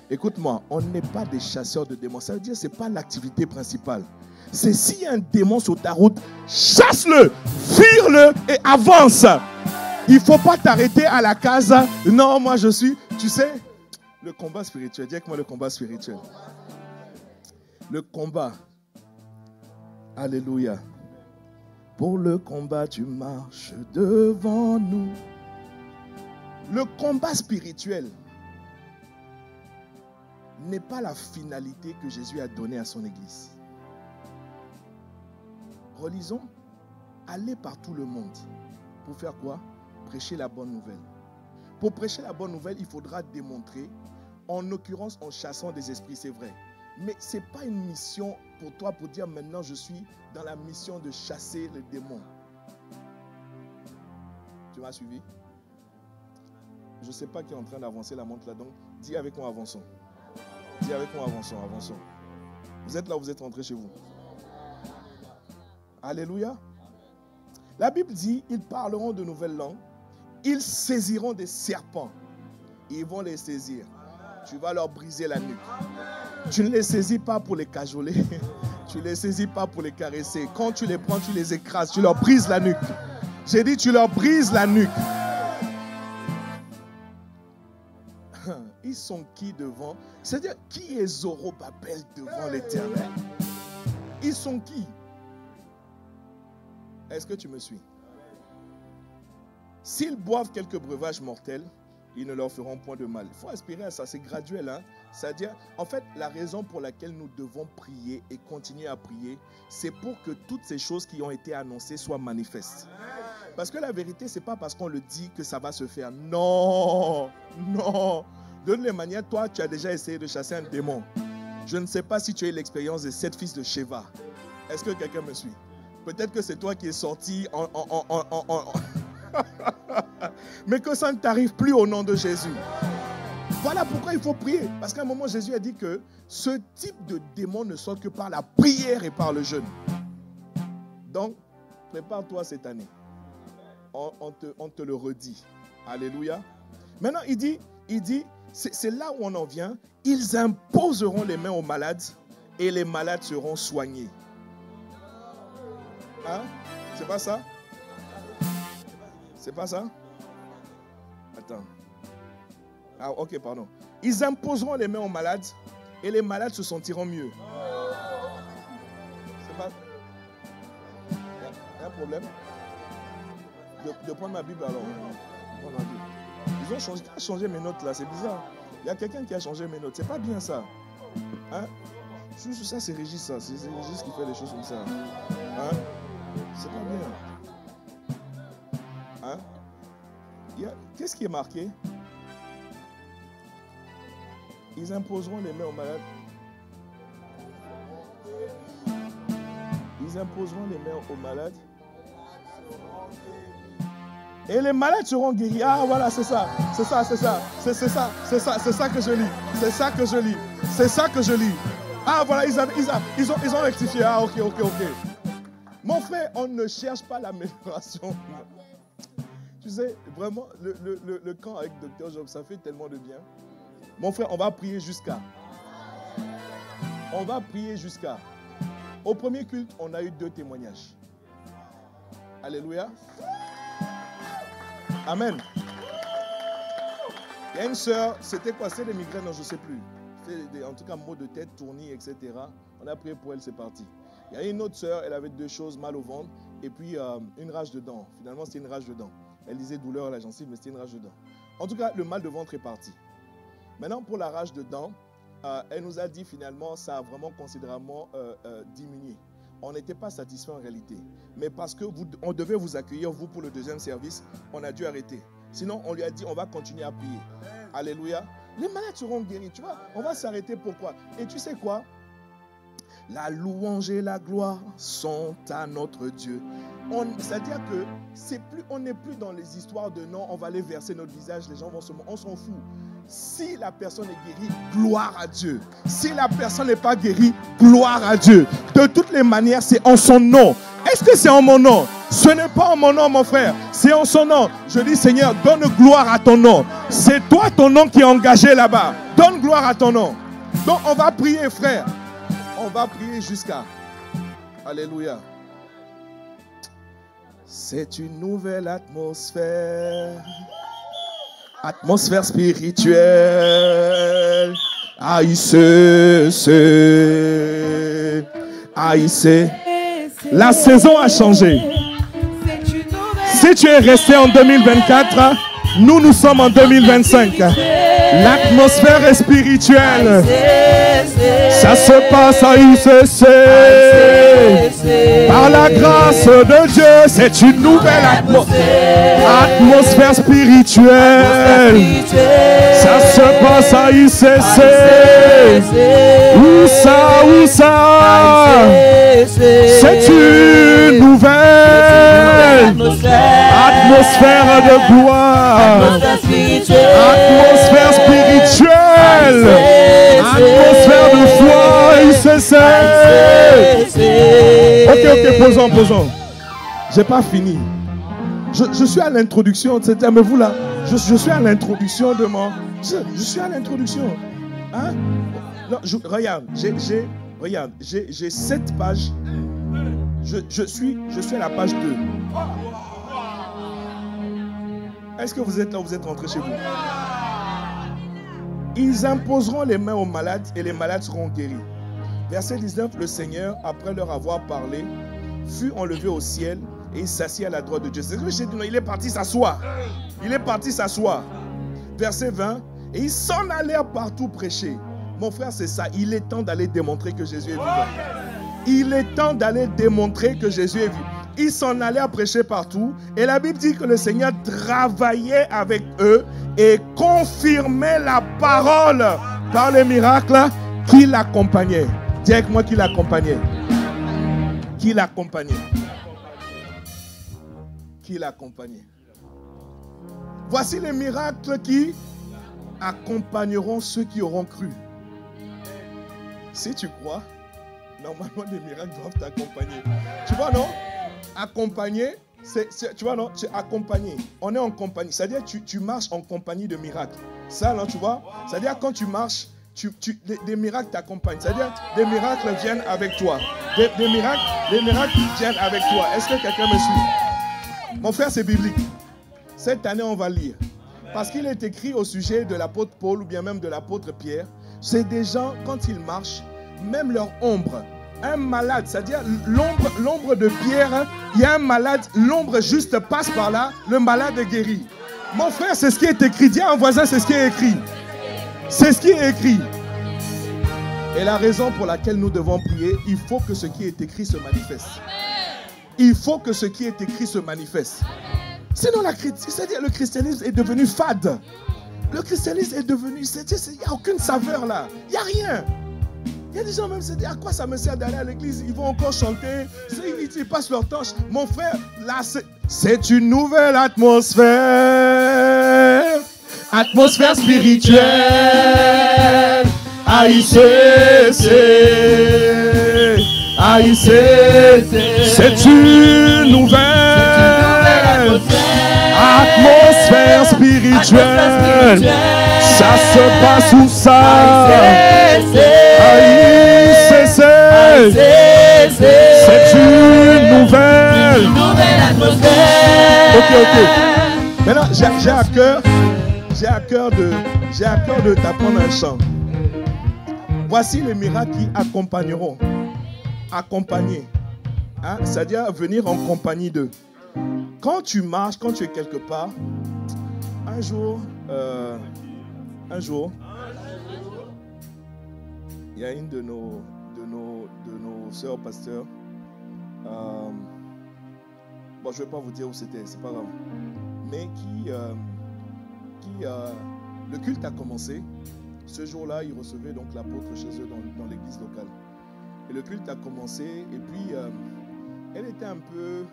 A: Écoute-moi, on n'est pas des chasseurs de démons. Ça veut dire que ce n'est pas l'activité principale. C'est s'il y a un démon sur ta route, chasse-le, vire-le et avance. Il ne faut pas t'arrêter à la case. Non, moi je suis, tu sais, le combat spirituel. Dis avec moi le combat spirituel. Le combat. Alléluia. Pour le combat, tu marches devant nous. Le combat spirituel n'est pas la finalité que Jésus a donnée à son Église. Relisons. Allez par tout le monde. Pour faire quoi? Prêcher la bonne nouvelle. Pour prêcher la bonne nouvelle, il faudra démontrer, en l'occurrence en chassant des esprits, c'est vrai. Mais ce n'est pas une mission pour toi pour dire maintenant je suis dans la mission de chasser les démons. Tu m'as suivi? Je ne sais pas qui est en train d'avancer la montre là, donc dis avec moi avançons. Dis avec moi avançons, avançons. Vous êtes là, vous êtes rentrés chez vous. Alléluia. La Bible dit, ils parleront de nouvelles langues, ils saisiront des serpents, ils vont les saisir. Tu vas leur briser la nuque. Tu ne les saisis pas pour les cajoler. Tu ne les saisis pas pour les caresser. Quand tu les prends, tu les écrases. Tu leur brises la nuque. J'ai dit, tu leur brises la nuque. Ils sont qui devant? C'est-à-dire, qui est Zorobabel devant l'Éternel? Ils sont qui? Est-ce que tu me suis? S'ils boivent quelques breuvages mortels, ils ne leur feront point de mal. Il faut aspirer à ça, c'est graduel. Hein? C'est-à-dire, en fait, la raison pour laquelle nous devons prier et continuer à prier, c'est pour que toutes ces choses qui ont été annoncées soient manifestes. Parce que la vérité, ce n'est pas parce qu'on le dit que ça va se faire. Non, non. De toutes les manières, toi, tu as déjà essayé de chasser un démon. Je ne sais pas si tu as eu l'expérience des 7 fils de Sheva. Est-ce que quelqu'un me suit? Peut-être que c'est toi qui es sorti mais que ça ne t'arrive plus au nom de Jésus. Voilà pourquoi il faut prier. Parce qu'à un moment, Jésus a dit que ce type de démon ne sort que par la prière et par le jeûne. Donc, prépare-toi cette année. On te le redit. Alléluia. Maintenant, il dit, c'est là où on en vient. Ils imposeront les mains aux malades et les malades seront soignés. Hein? C'est pas ça? C'est pas ça? Attends. Ah, ok, pardon. Ils imposeront les mains aux malades et les malades se sentiront mieux. C'est pas... Il y a un problème? De prendre ma Bible alors. Ils ont changé mes notes là, c'est bizarre. Il y a quelqu'un qui a changé mes notes. C'est pas bien ça. Hein? Ça, c'est Régis, ça. C'est Régis qui fait des choses comme ça. Hein? C'est pas bien. Hein? Qu'est-ce qui est marqué? Ils imposeront les mains aux malades. Ils imposeront les mains aux malades. Et les malades seront guéris. Ah voilà, c'est ça. C'est ça, c'est ça. C'est ça, c'est ça. C'est ça que je lis. C'est ça que je lis. C'est ça que je lis. Ah voilà, ils ont rectifié. Ah ok. Mon frère, on ne cherche pas l'amélioration. Tu sais, vraiment, le camp avec Dr Job, ça fait tellement de bien. Mon frère, on va prier jusqu'à. On va prier jusqu'à. Au premier culte, on a eu 2 témoignages. Alléluia. Amen. Il y a une sœur, c'était quoi? C'était des migraines, non, je ne sais plus. C'était en tout cas maux de tête, tournis, etc. On a prié pour elle, c'est parti. Il y a une autre sœur, elle avait deux choses, mal au ventre et puis une rage de dents. Finalement, c'était une rage de dents. Elle disait douleur à la gencive, mais c'était une rage de dents. En tout cas, le mal de ventre est parti. Maintenant, pour la rage de dents, elle nous a dit finalement, ça a vraiment considérablement diminué. On n'était pas satisfait en réalité. Mais parce que on devait vous accueillir, vous, pour le deuxième service, on a dû arrêter. Sinon, on lui a dit, on va continuer à prier. Alléluia. Les malades seront guéris, tu vois. On va s'arrêter, pourquoi? Et tu sais quoi? La louange et la gloire sont à notre Dieu. C'est-à-dire que on n'est plus dans les histoires de non, on va aller verser notre visage, les gens vont se... On s'en fout. Si la personne est guérie, gloire à Dieu. Si la personne n'est pas guérie, gloire à Dieu. De toutes les manières, c'est en son nom. Est-ce que c'est en mon nom? Ce n'est pas en mon nom, mon frère. C'est en son nom. Je dis, Seigneur, donne gloire à ton nom. C'est toi, ton nom, qui est engagé là-bas. Donne gloire à ton nom. Donc, on va prier, frère. On va prier jusqu'à... Alléluia. C'est une nouvelle atmosphère. Atmosphère spirituelle. Haïssez. La saison a changé. Si tu es resté en 2024, nous sommes en 2025. L'atmosphère est spirituelle. Ça se passe à ICC. Par la grâce de Dieu, c'est une nouvelle atmosphère spirituelle. Ça se passe à ICC. Où ça? C'est une nouvelle atmosphère de gloire. Atmosphère spirituelle. Atmosphère de foi. ICC. Ok, posons. J'ai pas fini. Je suis à l'introduction, etc. Mais vous là, je suis à l'introduction de mon... Je suis à l'introduction. Hein? Non, regarde, j'ai 7 pages. Je suis à la page 2. Est-ce que vous êtes là ou vous êtes rentré chez vous? Ils imposeront les mains aux malades et les malades seront guéris. Verset 19, le Seigneur, après leur avoir parlé, fut enlevé au ciel et il s'assit à la droite de Dieu. C'est ce que j'ai dit, non, il est parti s'asseoir. Verset 20, et ils s'en allèrent partout prêcher. Mon frère, c'est ça. Il est temps d'aller démontrer que Jésus est vivant. Il est temps d'aller démontrer que Jésus est vivant. Ils s'en allaient à prêcher partout. Et la Bible dit que le Seigneur travaillait avec eux et confirmait la parole par les miracles qui l'accompagnaient. Dis avec moi qui l'accompagnait. Qui l'accompagnait. Qui l'accompagnait. Voici les miracles qui accompagneront ceux qui auront cru. Si tu crois, normalement les miracles doivent t'accompagner. Tu vois, non? Accompagner, tu vois, non? Tu es accompagné. On est en compagnie. C'est-à-dire que tu marches en compagnie de miracles. Ça, non, tu vois? C'est-à-dire quand tu marches, des miracles t'accompagnent. C'est-à-dire des miracles viennent avec toi. Des miracles viennent avec toi. Est-ce que quelqu'un me suit? Mon frère, c'est biblique. Cette année, on va lire. Parce qu'il est écrit au sujet de l'apôtre Paul ou bien même de l'apôtre Pierre. C'est des gens, quand ils marchent, même leur ombre. Un malade, c'est-à-dire l'ombre de Pierre, il y a un malade, l'ombre juste passe par là, le malade est guéri. Mon frère, c'est ce qui est écrit. Dis à un voisin, c'est ce qui est écrit. C'est ce qui est écrit. Et la raison pour laquelle nous devons prier, il faut que ce qui est écrit se manifeste. Il faut que ce qui est écrit se manifeste. Sinon, c'est-à-dire le christianisme est devenu fade. Le christianisme est devenu... Il n'y a aucune saveur là. Il n'y a rien. Il y a des gens même, à quoi ça me sert d'aller à l'église? Ils vont encore chanter. Ils passent leur temps. Mon frère, là, c'est une nouvelle atmosphère. Atmosphère spirituelle. AICC. C'est une nouvelle atmosphère spirituelle. Ça se passe où ça? AICC. C'est une nouvelle atmosphère. Ok. Maintenant, j'ai j'ai à cœur de t'apprendre un chant. Voici les miracles qui accompagneront. Accompagner. Hein? C'est-à-dire venir en compagnie d'eux. Quand tu marches, quand tu es quelque part, un jour, il y a une de nos sœurs pasteurs. Bon, je ne vais pas vous dire où c'était, c'est pas grave. Mais le culte a commencé. Ce jour-là, ils recevaient donc l'apôtre chez eux dans l'église locale. Et le culte a commencé. Et puis, elle était un peu,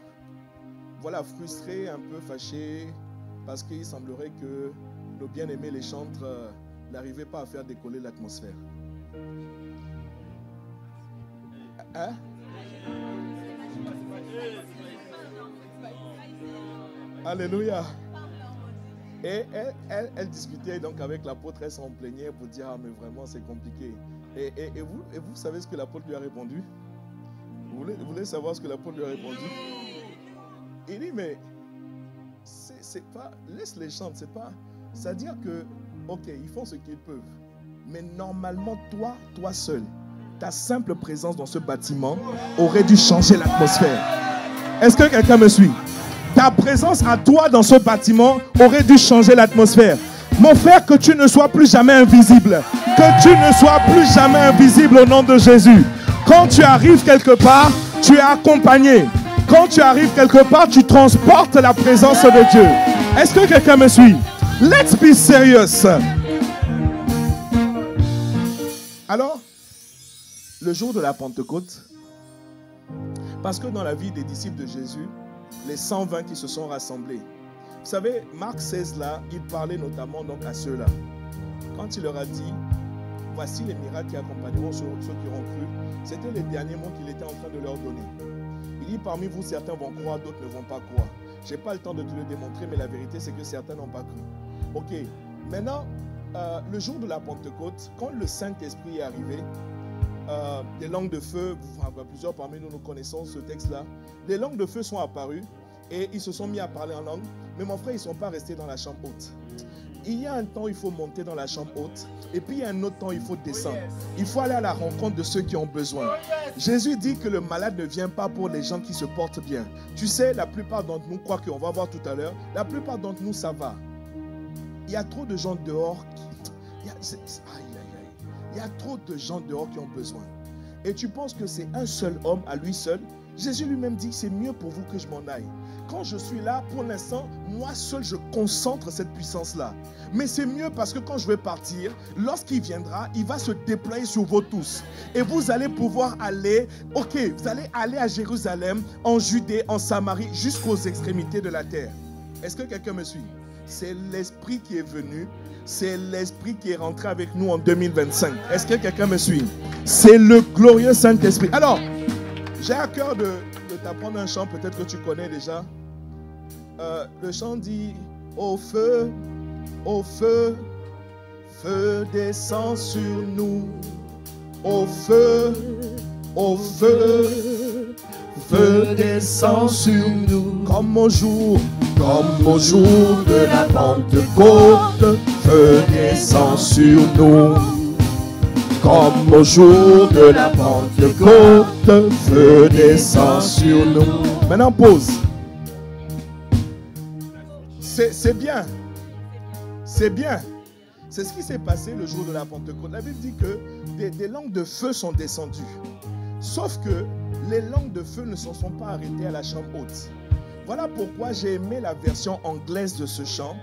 A: frustrée, un peu fâchée, parce qu'il semblerait que nos bien-aimés, les chantres, n'arrivaient pas à faire décoller l'atmosphère. Hein? Alléluia. Et elle discutait donc avec l'apôtre, elle s'en plaignait pour dire, ah mais vraiment c'est compliqué. Et vous savez ce que l'apôtre lui a répondu? Vous voulez savoir ce que l'apôtre lui a répondu? Il dit, mais c'est pas, laisse les chanter, c'est pas, c'est-à-dire que, ok, ils font ce qu'ils peuvent, mais normalement toi seul, ta simple présence dans ce bâtiment aurait dû changer l'atmosphère. Est-ce que quelqu'un me suit? Ta présence à toi dans ce bâtiment aurait dû changer l'atmosphère. Mon frère, que tu ne sois plus jamais invisible. Que tu ne sois plus jamais invisible au nom de Jésus. Quand tu arrives quelque part, tu es accompagné. Quand tu arrives quelque part, tu transportes la présence de Dieu. Est-ce que quelqu'un me suit? Let's be serious. Alors, le jour de la Pentecôte, parce que dans la vie des disciples de Jésus, les 120 qui se sont rassemblés. Vous savez, Marc 16 là, il parlait notamment donc à ceux-là. Quand il leur a dit, voici les miracles qui accompagneront ceux qui auront cru, c'était les derniers mots qu'il était en train de leur donner. Il dit, parmi vous, certains vont croire, d'autres ne vont pas croire. Je n'ai pas le temps de te le démontrer, mais la vérité, c'est que certains n'ont pas cru. Ok, maintenant, le jour de la Pentecôte, quand le Saint-Esprit est arrivé, des langues de feu, plusieurs parmi nous connaissons ce texte-là. Les langues de feu sont apparues et ils se sont mis à parler en langue. Mais mon frère, ils ne sont pas restés dans la chambre haute. Il y a un temps où il faut monter dans la chambre haute et puis il y a un autre temps où il faut descendre. Il faut aller à la rencontre de ceux qui ont besoin. Jésus dit que le malade ne vient pas pour les gens qui se portent bien. Tu sais, la plupart d'entre nous, quoi qu'on va voir tout à l'heure, la plupart d'entre nous, ça va. Il y a trop de gens dehors il y a trop de gens dehors qui ont besoin. Et tu penses que c'est un seul homme à lui seul? Jésus lui-même dit, c'est mieux pour vous que je m'en aille. Quand je suis là, pour l'instant, moi seul, je concentre cette puissance-là. Mais c'est mieux parce que quand je vais partir, lorsqu'il viendra, il va se déployer sur vous tous. Et vous allez pouvoir aller, vous allez aller à Jérusalem, en Judée, en Samarie, jusqu'aux extrémités de la terre. Est-ce que quelqu'un me suit? C'est l'Esprit qui est venu. C'est l'Esprit qui est rentré avec nous en 2025. Est-ce que quelqu'un me suit? C'est le glorieux Saint-Esprit. Alors, j'ai à cœur de t'apprendre un chant, peut-être que tu connais déjà. Le chant dit, au feu, feu descend sur nous. Au feu, feu descend sur nous. Comme au jour de la Pentecôte, feu descend sur nous. Comme au jour de la Pentecôte, feu descend sur nous. Maintenant, pause. C'est bien. C'est bien. C'est ce qui s'est passé le jour de la Pentecôte. La Bible dit que des langues de feu sont descendues. Sauf que les langues de feu ne se sont pas arrêtées à la chambre haute. Voilà pourquoi j'ai aimé la version anglaise de ce chant.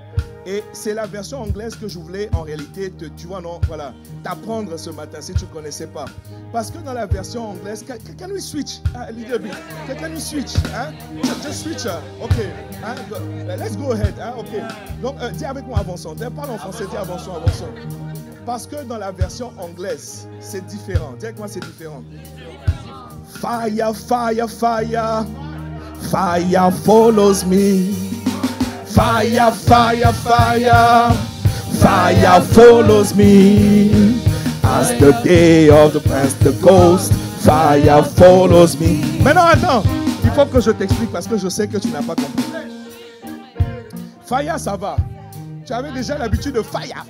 A: Et c'est la version anglaise que je voulais en réalité t'apprendre ce matin si tu ne connaissais pas. Parce que dans la version anglaise, can we switch a little bit? Can we switch? Just switch. OK. Let's go ahead. OK. Donc, dis avec moi avançons. Parle en français, dis avançons. Parce que dans la version anglaise, c'est différent. Dis avec moi, c'est différent. Fire, fire, fire. Fire follows me. Fire, fire, fire. Fire follows me. As the day of the Pentecost, fire follows me. Maintenant, attends. Il faut que je t'explique parce que je sais que tu n'as pas compris. Fire, ça va. Tu avais déjà l'habitude de fire.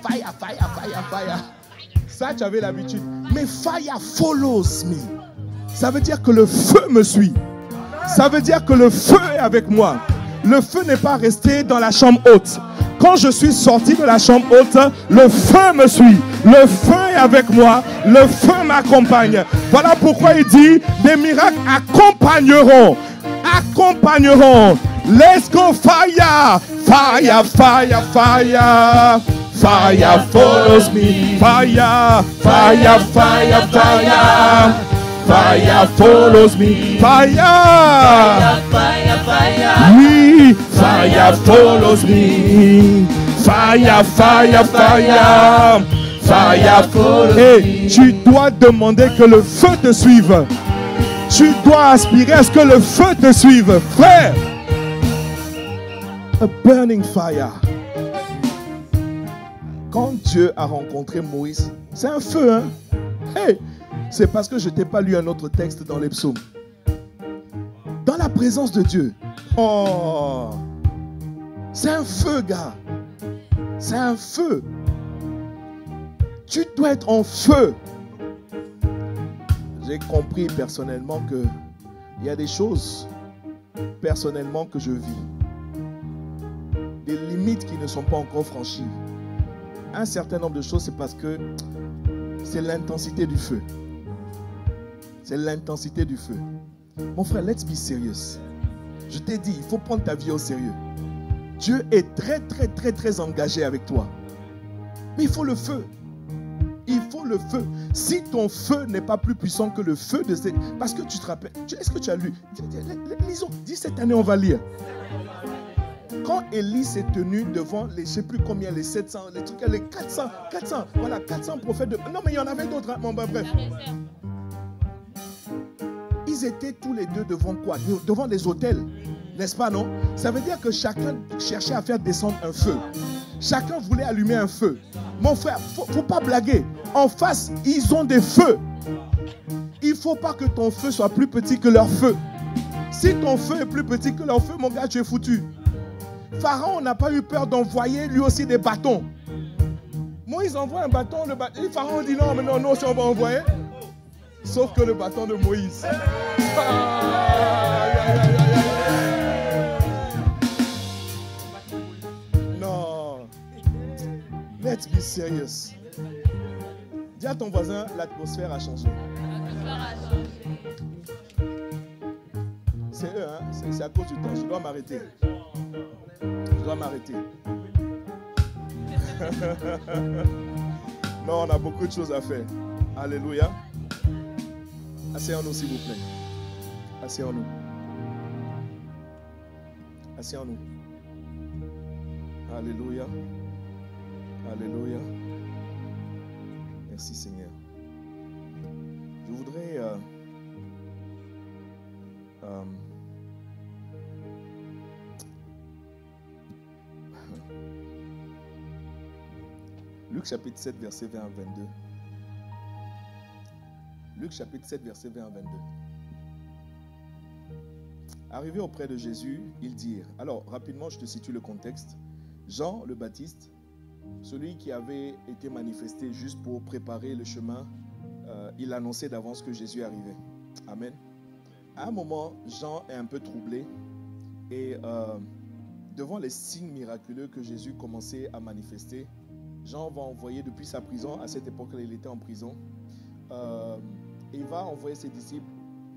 A: Ça, tu avais l'habitude. Mais fire follows me. Ça veut dire que le feu me suit. Ça veut dire que le feu est avec moi. Le feu n'est pas resté dans la chambre haute. Quand je suis sorti de la chambre haute, le feu me suit. Le feu est avec moi. Le feu m'accompagne. Voilà pourquoi il dit, des miracles accompagneront. Let's go fire. Fire follows me. Fire follows me. Fire. Oui, fire follows me. Fire follows me. Et tu dois demander que le feu te suive. Tu dois aspirer à ce que le feu te suive, frère. A burning fire. Quand Dieu a rencontré Moïse, c'est un feu, hein? Hey, c'est parce que je t'ai pas lu un autre texte dans les psaumes. Dans la présence de Dieu. Oh, c'est un feu, gars. C'est un feu. Tu dois être en feu. J'ai compris personnellement que il y a des choses personnellement que je vis. Des limites qui ne sont pas encore franchies. Un certain nombre de choses, c'est parce que c'est l'intensité du feu. C'est l'intensité du feu. Mon frère, let's be serious. Je t'ai dit, il faut prendre ta vie au sérieux. Dieu est très engagé avec toi. Mais il faut le feu. Il faut le feu. Si ton feu n'est pas plus puissant que le feu de ces... Parce que tu te rappelles... Est-ce que tu as lu? Lisons. Dis cette année, on va lire. Quand Élie s'est tenu devant les, je ne sais plus combien, les 700, les trucs, les 400, voilà, 400 prophètes de... Non, mais il y en avait d'autres, hein. Bon, ben, bref. Ils étaient tous les deux devant quoi? Devant des autels, n'est-ce pas, non? Ça veut dire que chacun cherchait à faire descendre un feu. Chacun voulait allumer un feu. Mon frère, faut pas blaguer. En face, ils ont des feux. Il ne faut pas que ton feu soit plus petit que leur feu. Si ton feu est plus petit que leur feu, mon gars, tu es foutu. Pharaon n'a pas eu peur d'envoyer lui aussi des bâtons. Moïse envoie un bâton, et Pharaon dit non, mais non, nous aussi on va envoyer. Sauf que le bâton de Moïse. Non. Let's be serious. Dis à ton voisin, l'atmosphère a changé. C'est eux, hein? C'est à cause du temps. Je dois m'arrêter. Non, on a beaucoup de choses à faire. Alléluia. Asseyons-nous, s'il vous plaît. Asseyons-nous. Alléluia. Merci Seigneur. Je voudrais Luc chapitre 7, verset 20 à 22. Luc chapitre 7, verset 20 à 22. Arrivé auprès de Jésus, ils dirent... Alors, rapidement, je te situe le contexte. Jean le Baptiste, celui qui avait été manifesté juste pour préparer le chemin, il annonçait d'avance que Jésus arrivait. Amen. À un moment, Jean est un peu troublé et devant les signes miraculeux que Jésus commençait à manifester, Jean va envoyer depuis sa prison, à cette époque-là il était en prison, et il va envoyer ses disciples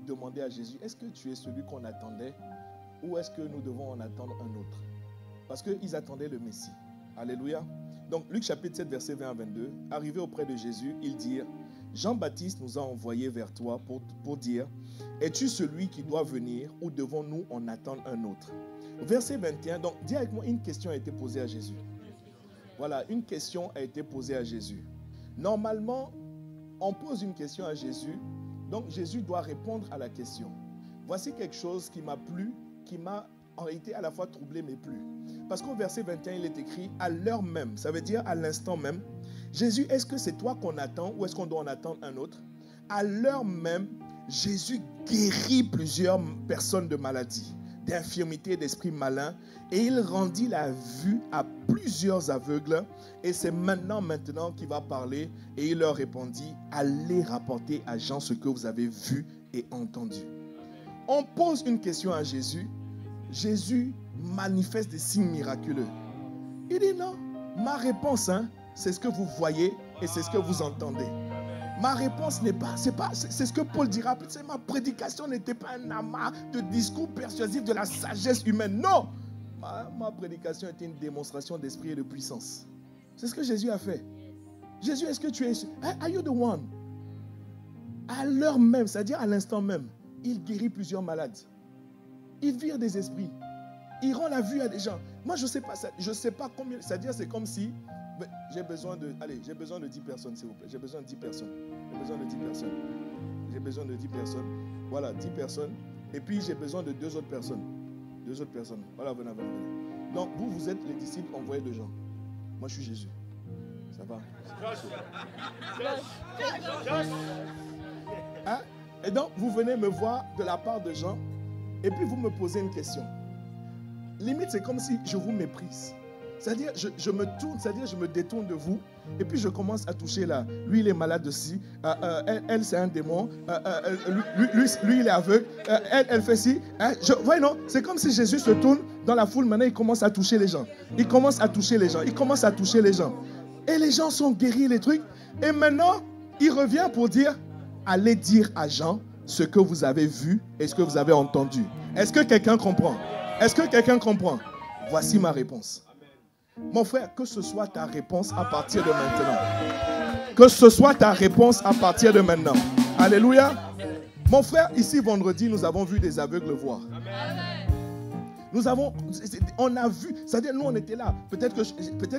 A: demander à Jésus, est-ce que tu es celui qu'on attendait ou est-ce que nous devons en attendre un autre? Parce qu'ils attendaient le Messie. Alléluia. Donc Luc chapitre 7 verset 20 à 22, arrivé auprès de Jésus, ils dirent, Jean-Baptiste nous a envoyés vers toi pour dire, es-tu celui qui doit venir ou devons-nous en attendre un autre? Verset 21, donc dis avec moi, une question a été posée à Jésus. Voilà, une question a été posée à Jésus. Normalement, on pose une question à Jésus, donc Jésus doit répondre à la question. Voici quelque chose qui m'a plu, qui m'a en réalité à la fois troublé mais plu. Parce qu'au verset 21, il est écrit à l'heure même, ça veut dire à l'instant même. Jésus, est-ce que c'est toi qu'on attend ou est-ce qu'on doit en attendre un autre? À l'heure même, Jésus guérit plusieurs personnes de maladies. d'infirmité, d'esprit malin. Et il rendit la vue à plusieurs aveugles. Et c'est maintenant qu'il va parler. Et il leur répondit, allez rapporter à Jean ce que vous avez vu et entendu. On pose une question à Jésus. Jésus manifeste des signes miraculeux. Il dit non, ma réponse, c'est ce que vous voyez et c'est ce que vous entendez. Ma réponse n'est pas, c'est ce que Paul dira. Ma prédication n'était pas un amas de discours persuasifs de la sagesse humaine. Non, ma prédication était une démonstration d'esprit et de puissance. C'est ce que Jésus a fait. Jésus, est-ce que tu es... Are you the one? À l'heure même, c'est-à-dire à l'instant même, il guérit plusieurs malades. Il vire des esprits. Il rend la vue à des gens. Moi, je ne sais pas combien... C'est-à-dire, c'est comme si... J'ai besoin de 10 personnes, s'il vous plaît. J'ai besoin de 10 personnes. J'ai besoin de 10 personnes. Voilà, 10 personnes. Et puis, j'ai besoin de 2 autres personnes. Voilà, venez. Donc, vous êtes les disciples envoyés de Jean. Moi, je suis Jésus. Ça va? Hein? Et donc, vous venez me voir de la part de Jean. Et puis, vous me posez une question. Limite, c'est comme si je vous méprise. C'est-à-dire, je me tourne, c'est-à-dire, je me détourne de vous. Et puis, je commence à toucher là. Lui, il est malade aussi. Elle, c'est un démon. Lui, il est aveugle. Elle fait ci. Voyez, non? C'est comme si Jésus se tourne dans la foule. Maintenant, il commence à toucher les gens. Il commence à toucher les gens. Et les gens sont guéris, les trucs. Et maintenant, il revient pour dire, allez dire à Jean ce que vous avez vu et ce que vous avez entendu. Est-ce que quelqu'un comprend? Voici ma réponse. Mon frère, que ce soit ta réponse à partir de maintenant. Alléluia. Mon frère, ici vendredi, nous avons vu des aveugles voir. On a vu, c'est-à-dire nous on était là. Peut-être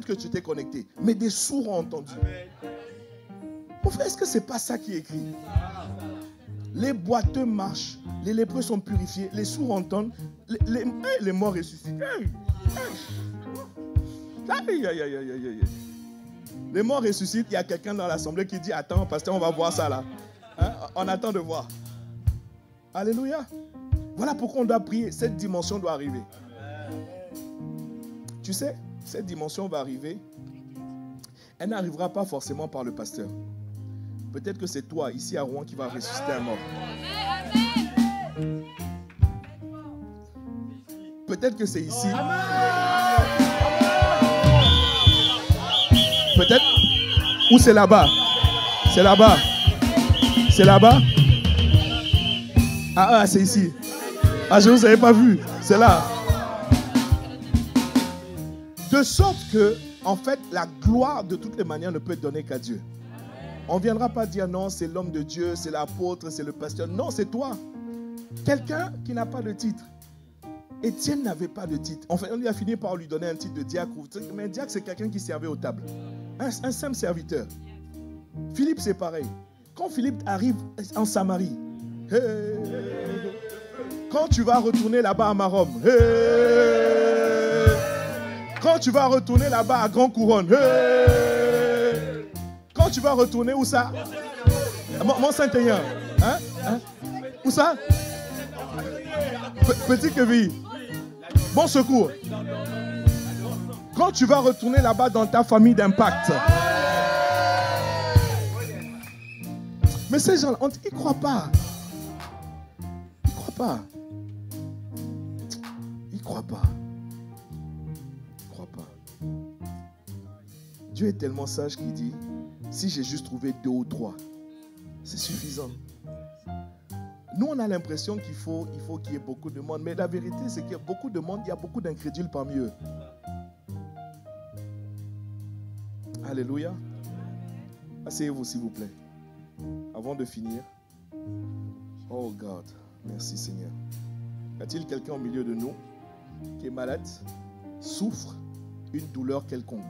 A: que tu t'es connecté, mais des sourds ont entendu. Mon frère, est-ce que c'est pas ça qui est écrit? Les boiteux marchent, les lépreux sont purifiés, les sourds entendent, les morts ressuscitent. Les morts ressuscitent, il y a quelqu'un dans l'assemblée qui dit, attends, pasteur, on va voir ça là. On attend de voir. Alléluia. Voilà pourquoi on doit prier. Cette dimension doit arriver. Tu sais, cette dimension va arriver. Elle n'arrivera pas forcément par le pasteur. Peut-être que c'est toi, ici à Rouen, qui va ressusciter un mort. Peut-être que c'est ici. Peut-être. Ou c'est là-bas. C'est là-bas. Ah, c'est ici. Je ne vous avais pas vu. C'est là. De sorte que, en fait, la gloire de toutes les manières ne peut être donnée qu'à Dieu. On ne viendra pas dire non, c'est l'homme de Dieu, c'est l'apôtre, c'est le pasteur. Non, c'est toi. Quelqu'un qui n'a pas de titre. Étienne n'avait pas de titre. En fait, on lui a fini par lui donner un titre de diacre. Mais un diacre, c'est quelqu'un qui servait aux tables. Un simple serviteur. Philippe, c'est pareil. Quand Philippe arrive en Samarie, quand tu vas retourner là-bas à Marom, quand tu vas retourner là-bas à Grand Couronne, quand tu vas retourner où ça? Mont-Saint-Aignan. Où ça? Petit Queville. Bon Secours. Quand tu vas retourner là-bas dans ta famille d'impact. Mais ces gens, ils ne croient pas. Ils ne croient pas. Dieu est tellement sage qu'il dit, si j'ai juste trouvé 2 ou 3, c'est suffisant. Nous, on a l'impression qu'il faut qu'il y ait beaucoup de monde. Mais la vérité, c'est qu'il y a beaucoup de monde, il y a beaucoup d'incrédules parmi eux. Alléluia. Asseyez-vous, s'il vous plaît. Avant de finir. Oh God, merci Seigneur. Y a-t-il quelqu'un au milieu de nous qui est malade, souffre une douleur quelconque?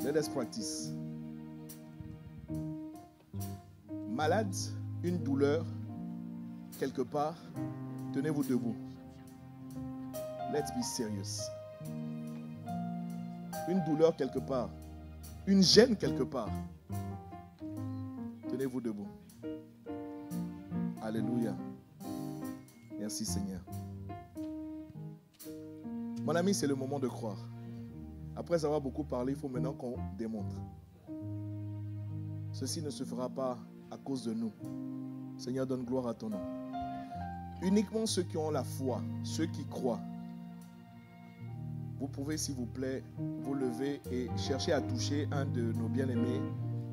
A: Let us practice. Malade, une douleur quelque part, tenez-vous debout. Let's be serious. Une douleur quelque part, une gêne quelque part, tenez-vous debout. Alléluia. Merci Seigneur. Mon ami, c'est le moment de croire. Après avoir beaucoup parlé, il faut maintenant qu'on démontre. Ceci ne se fera pas à cause de nous. Seigneur, donne gloire à ton nom. Uniquement ceux qui ont la foi, ceux qui croient. Vous pouvez, s'il vous plaît, vous lever et chercher à toucher un de nos bien-aimés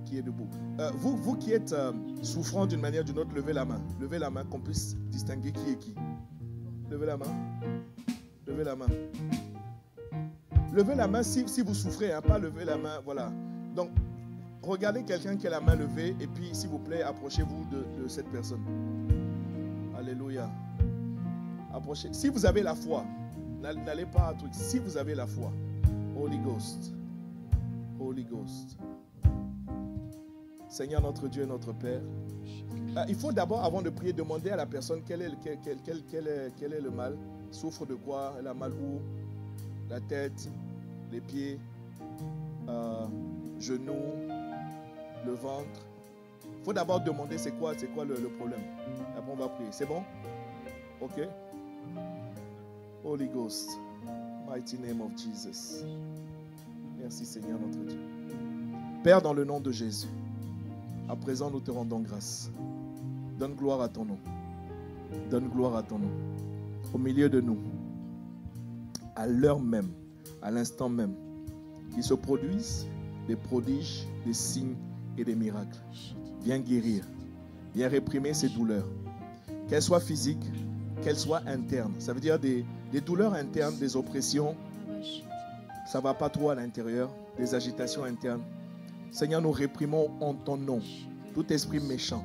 A: qui est debout. Vous qui êtes souffrant d'une manière ou d'une autre, levez la main. Levez la main qu'on puisse distinguer qui est qui. Levez la main. Levez la main. Levez la main si vous souffrez, hein, pas lever la main. Voilà. Donc, regardez quelqu'un qui a la main levée et puis, s'il vous plaît, approchez-vous de cette personne. Alléluia. Approchez. Si vous avez la foi, n'allez pas à un truc. Si vous avez la foi, Holy Ghost. Holy Ghost. Seigneur notre Dieu et notre Père. Il faut d'abord, avant de prier, demander à la personne quel est le mal. Souffre de quoi? Elle a mal où? La tête, les pieds, genoux, le ventre. Il faut d'abord demander c'est quoi le problème. Après on va prier. C'est bon? Ok? Holy Ghost, mighty name of Jesus. Merci Seigneur notre Dieu. Père, dans le nom de Jésus, à présent nous te rendons grâce. Donne gloire à ton nom. Donne gloire à ton nom. Au milieu de nous, à l'heure même, à l'instant même, qu'il se produisent des prodiges, des signes et des miracles. Viens guérir, viens réprimer ces douleurs, qu'elles soient physiques, qu'elles soient internes. Ça veut dire des douleurs internes, des oppressions, ça ne va pas trop à l'intérieur, des agitations internes. Seigneur, nous réprimons en ton nom tout esprit méchant.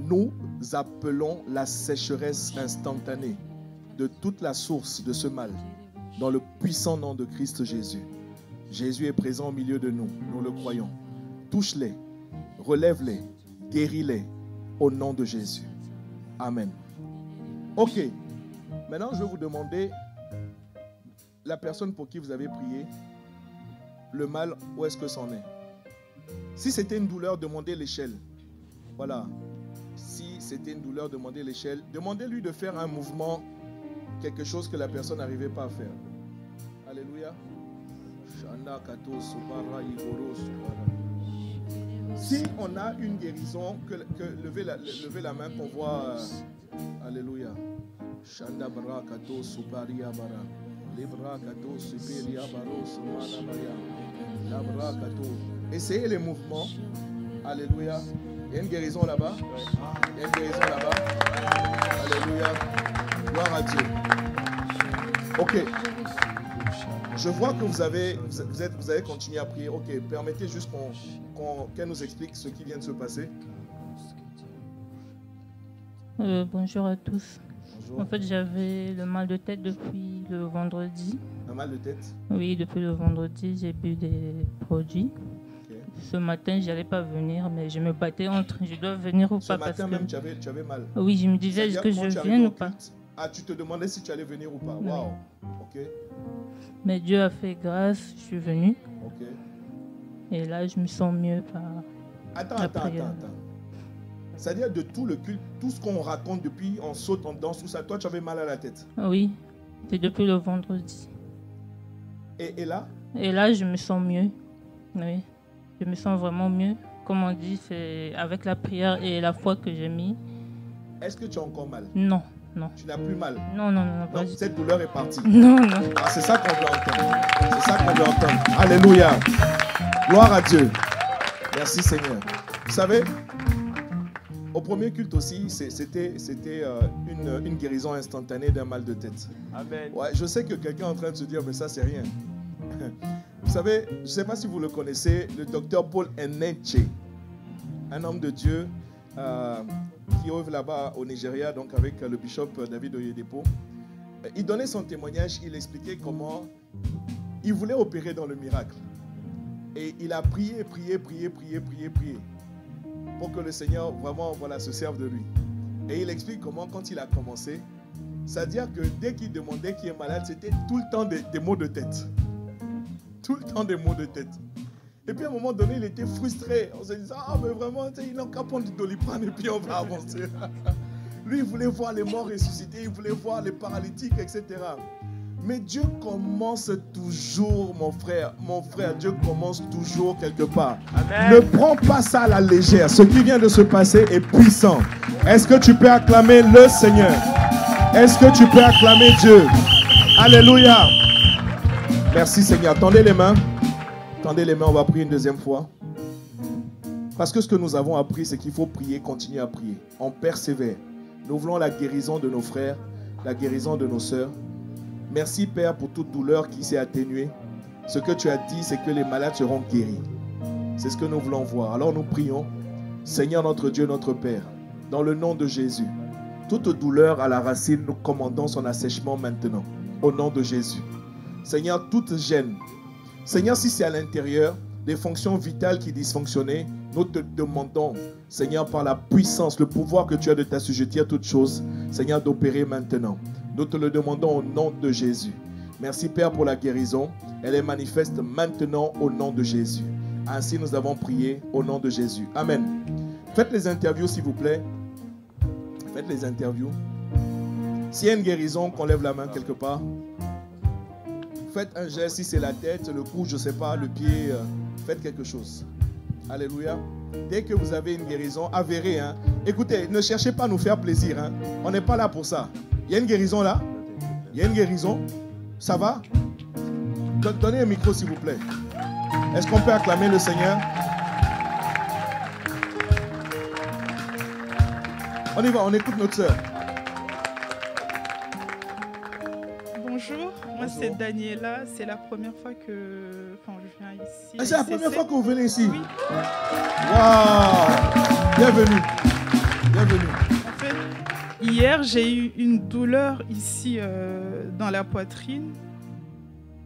A: Nous appelons la sécheresse instantanée de toute la source de ce mal dans le puissant nom de Christ Jésus. Jésus est présent au milieu de nous, nous le croyons. Touche-les, relève-les, guéris-les au nom de Jésus. Amen. Ok, maintenant je vais vous demander la personne pour qui vous avez prié, le mal, où est-ce que c'en est? Si c'était une douleur, demandez l'échelle. Voilà. Si c'était une douleur, demandez l'échelle. Demandez-lui de faire un mouvement, quelque chose que la personne n'arrivait pas à faire. Alléluia. Si on a une guérison, levez la main qu'on voit. Alléluia. Shanda bara kato suparia bara. Lebra kato superia baro sumana baya. Labra kato. Essayez les mouvements. Alléluia. Il y a une guérison là-bas. Il y a une guérison là-bas. Alléluia. Gloire à Dieu. Ok. Je vois que vous avez continué à prier. Ok. Permettez juste qu'elle nous explique ce qui vient de se passer.
B: Bonjour à tous.
A: Bonjour.
B: En fait, j'avais le mal de tête depuis le vendredi.
A: Un mal de tête?
B: Oui, depuis le vendredi, j'ai bu des produits.
A: Okay.
B: Ce matin, je n'allais pas venir, mais je me battais entre je dois venir ou pas.
A: Ce matin même, tu avais mal?
B: Oui, je me disais que je vienne ou pas.
A: Ah, tu te demandais si tu allais venir ou pas?
B: Oui.
A: Waouh. Ok.
B: Mais Dieu a fait grâce, je suis venue.
A: Ok.
B: Et là, je me sens mieux par
A: Attends. C'est-à-dire de tout le culte, tout ce qu'on raconte depuis, on saute, on danse, tout ça, toi tu avais mal à la tête?
B: Oui, c'est depuis le vendredi.
A: Et là?
B: Et là, je me sens mieux. Oui, je me sens vraiment mieux. Comme on dit, c'est avec la prière et la foi que j'ai mis.
A: Est-ce que tu as encore mal?
B: Non.
A: Tu n'as plus mal?
B: Non.
A: Donc cette douleur est partie?
B: Non.
A: Ah, c'est ça qu'on veut entendre. C'est ça qu'on veut entendre. Alléluia. Gloire à Dieu. Merci Seigneur. Vous savez, au premier culte aussi, c'était une guérison instantanée d'un mal de tête.
C: Amen.
A: Ouais, je sais que quelqu'un est en train de se dire, mais ça c'est rien. Vous savez, je ne sais pas si vous le connaissez, le docteur Paul Enenche, un homme de Dieu qui œuvre là-bas au Nigeria, donc avec le bishop David Oyedepo. Il donnait son témoignage, il expliquait comment il voulait opérer dans le miracle. Et il a prié pour que le Seigneur vraiment se serve de lui. Et il explique comment quand il a commencé, c'est-à-dire que dès qu'il demandait qui est malade, c'était tout le temps des maux de tête. Tout le temps des maux de tête. Et puis à un moment donné, il était frustré. On se disait, ah mais vraiment, il n'a qu'à prendre du Doliprane et puis on va avancer. Lui, il voulait voir les morts ressuscités, il voulait voir les paralytiques, etc. Mais Dieu commence toujours, mon frère. Mon frère, Dieu commence toujours quelque part. Amen. Ne prends pas ça à la légère. Ce qui vient de se passer est puissant. Est-ce que tu peux acclamer le Seigneur? Est-ce que tu peux acclamer Dieu? Alléluia. Merci Seigneur. Tendez les mains. Tendez les mains, on va prier une deuxième fois. Parce que ce que nous avons appris, c'est qu'il faut prier, continuer à prier. On persévère. Nous voulons la guérison de nos frères, la guérison de nos sœurs. Merci Père pour toute douleur qui s'est atténuée. Ce que tu as dit, c'est que les malades seront guéris. C'est ce que nous voulons voir. Alors nous prions. Seigneur notre Dieu, notre Père, dans le nom de Jésus, toute douleur à la racine, nous commandons son assèchement maintenant. Au nom de Jésus. Seigneur, toute gêne. Seigneur, si c'est à l'intérieur, des fonctions vitales qui dysfonctionnaient, nous te demandons, Seigneur, par la puissance, le pouvoir que tu as de t'assujettir à toutes choses, Seigneur, d'opérer maintenant. Nous te le demandons au nom de Jésus. Merci Père pour la guérison. Elle est manifeste maintenant au nom de Jésus. Ainsi nous avons prié au nom de Jésus. Amen. Faites les interviews s'il vous plaît. Faites les interviews. S'il y a une guérison, qu'on lève la main quelque part. Faites un geste, si c'est la tête, le cou, je ne sais pas, le pied. Faites quelque chose. Alléluia. Dès que vous avez une guérison, avérée. Hein. Écoutez, ne cherchez pas à nous faire plaisir. Hein. On n'est pas là pour ça. Il y a une guérison là? Il y a une guérison? Ça va? Donnez un micro s'il vous plaît. Est-ce qu'on peut acclamer le Seigneur? On y va, on écoute notre sœur.
C: Bonjour, moi c'est Daniela. C'est la première fois que je viens ici.
A: Ah, c'est la première fois que vous venez ici?
C: Oui.
A: Waouh! Bienvenue. Bienvenue.
C: En fait, hier, j'ai eu une douleur ici dans la poitrine.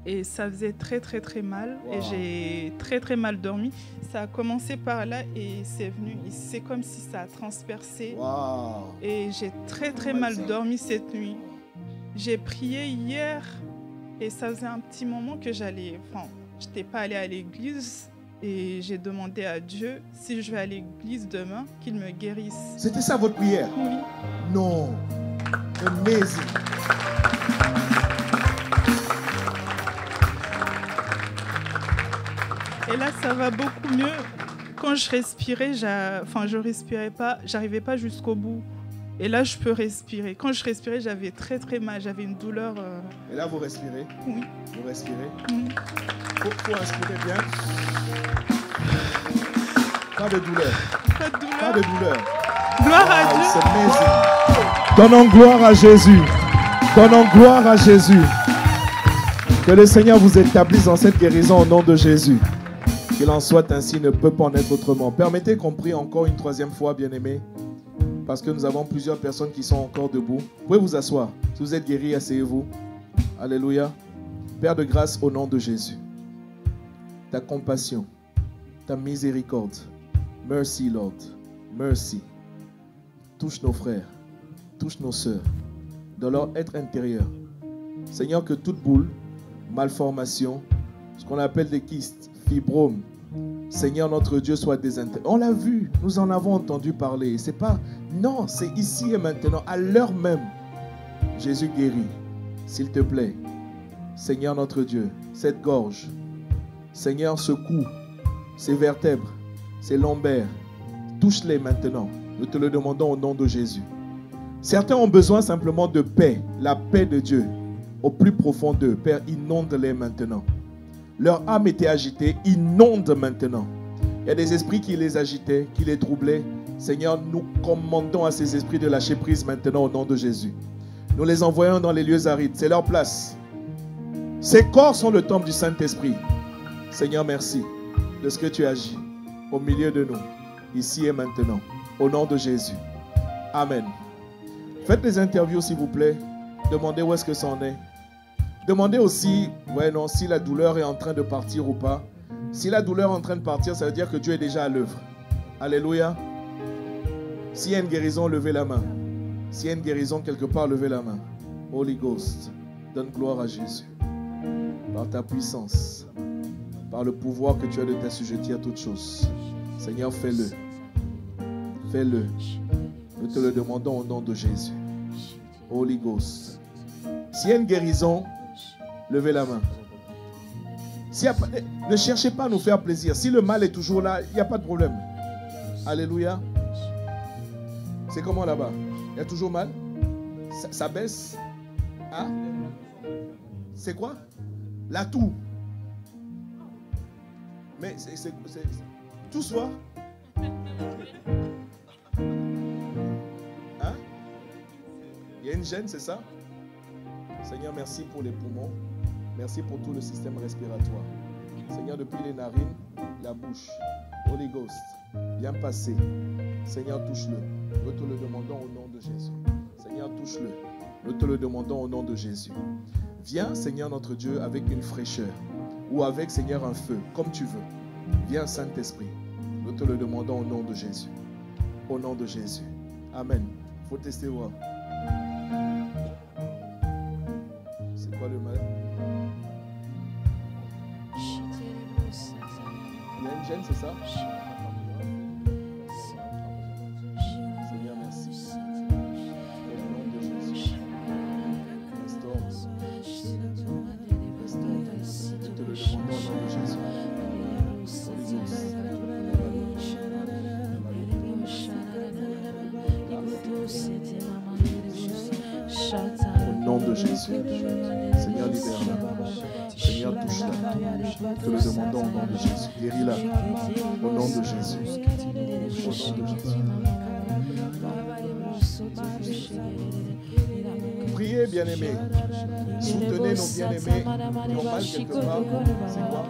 C: Et ça faisait très très très mal. Wow. Et j'ai très très mal dormi. Ça a commencé par là et c'est venu. C'est comme si ça a transpercé.
A: Wow.
C: Et j'ai très très mal dormi cette nuit. J'ai prié hier et ça faisait un petit moment que je n'étais pas allée à l'église. Et j'ai demandé à Dieu, si je vais à l'église demain, qu'il me guérisse.
A: C'était ça votre prière?
C: Oui.
A: Non. Amazing.
C: Et là, ça va beaucoup mieux. Quand je respirais, je respirais pas, j'arrivais pas jusqu'au bout. Et là, je peux respirer. Quand je respirais, j'avais très très mal, j'avais une douleur.
A: Et là, vous respirez?
C: Oui.
A: Vous respirez?
C: Oui.
A: Faut inspirer bien. Pas de douleur.
C: Pas de douleur.
A: Pas de douleur.
C: Gloire à Dieu.
A: C'est amazing. Donnons gloire à Jésus. Donnons gloire à Jésus. Que le Seigneur vous établisse dans cette guérison au nom de Jésus. Qu'il en soit ainsi, ne peut pas en être autrement. Permettez qu'on prie encore une troisième fois, bien-aimés, parce que nous avons plusieurs personnes qui sont encore debout. Vous pouvez vous asseoir. Si vous êtes guéris, asseyez-vous. Alléluia. Père de grâce, au nom de Jésus. Ta compassion, ta miséricorde. Mercy, Lord. Mercy. Touche nos frères, touche nos sœurs, dans leur être intérieur. Seigneur, que toute boule, malformation, ce qu'on appelle des kystes, fibromes, Seigneur notre Dieu, soit désintégré. On l'a vu, nous en avons entendu parler. C'est pas, non, c'est ici et maintenant, à l'heure même. Jésus guérit, s'il te plaît. Seigneur notre Dieu, cette gorge, Seigneur, ce cou, ces vertèbres, ces lombaires, touche-les maintenant. Nous te le demandons au nom de Jésus. Certains ont besoin simplement de paix, la paix de Dieu, au plus profond d'eux. Père, inonde-les maintenant. Leur âme était agitée, inonde maintenant. Il y a des esprits qui les agitaient, qui les troublaient. Seigneur, nous commandons à ces esprits de lâcher prise maintenant au nom de Jésus. Nous les envoyons dans les lieux arides, c'est leur place. Ces corps sont le temple du Saint-Esprit. Seigneur, merci de ce que tu agis au milieu de nous, ici et maintenant, au nom de Jésus. Amen. Faites les interviews s'il vous plaît. Demandez où est-ce que ça en est. Demandez aussi, si la douleur est en train de partir ou pas. Si la douleur est en train de partir, ça veut dire que Dieu est déjà à l'œuvre. Alléluia. S'il y a une guérison, levez la main. S'il y a une guérison quelque part, levez la main. Holy Ghost, donne gloire à Jésus. Par ta puissance, par le pouvoir que tu as de t'assujettir à toutes choses. Seigneur, fais-le. Fais-le. Nous te le demandons au nom de Jésus. Holy Ghost. S'il y a une guérison, Levez la main. Ne cherchez pas à nous faire plaisir. Si le mal est toujours là, il n'y a pas de problème. Alléluia. C'est comment là-bas? Il y a toujours mal? Ça baisse? Hein? C'est quoi? La toux. Mais c'est tout soit. Hein? Il y a une gêne, c'est ça? Seigneur, merci pour les poumons. Merci pour tout le système respiratoire. Seigneur, depuis les narines, la bouche. Holy Ghost, bien passé. Seigneur, touche-le. Nous te le demandons au nom de Jésus. Seigneur, touche-le. Nous te le demandons au nom de Jésus. Viens, Seigneur notre Dieu, avec une fraîcheur. Ou avec, Seigneur, un feu, comme tu veux. Viens, Saint-Esprit. Nous te le demandons au nom de Jésus. Au nom de Jésus. Amen. Il faut tester voir. C'est quoi le mal? Il y a une gêne, c'est ça? Seigneur, merci. Au nom de Jésus. Restaure. Nous te le demandons au nom de Jésus. Au nom de Jésus. Seigneur, libère-la. Seigneur, touche-la. Nous te le demandons au nom de Jésus. Guéris-la. Au nom de Jésus. Au nom de Jésus. Priez, bien-aimés. Soutenez nos bien-aimés qui ont mal quelque part. C'est quoi?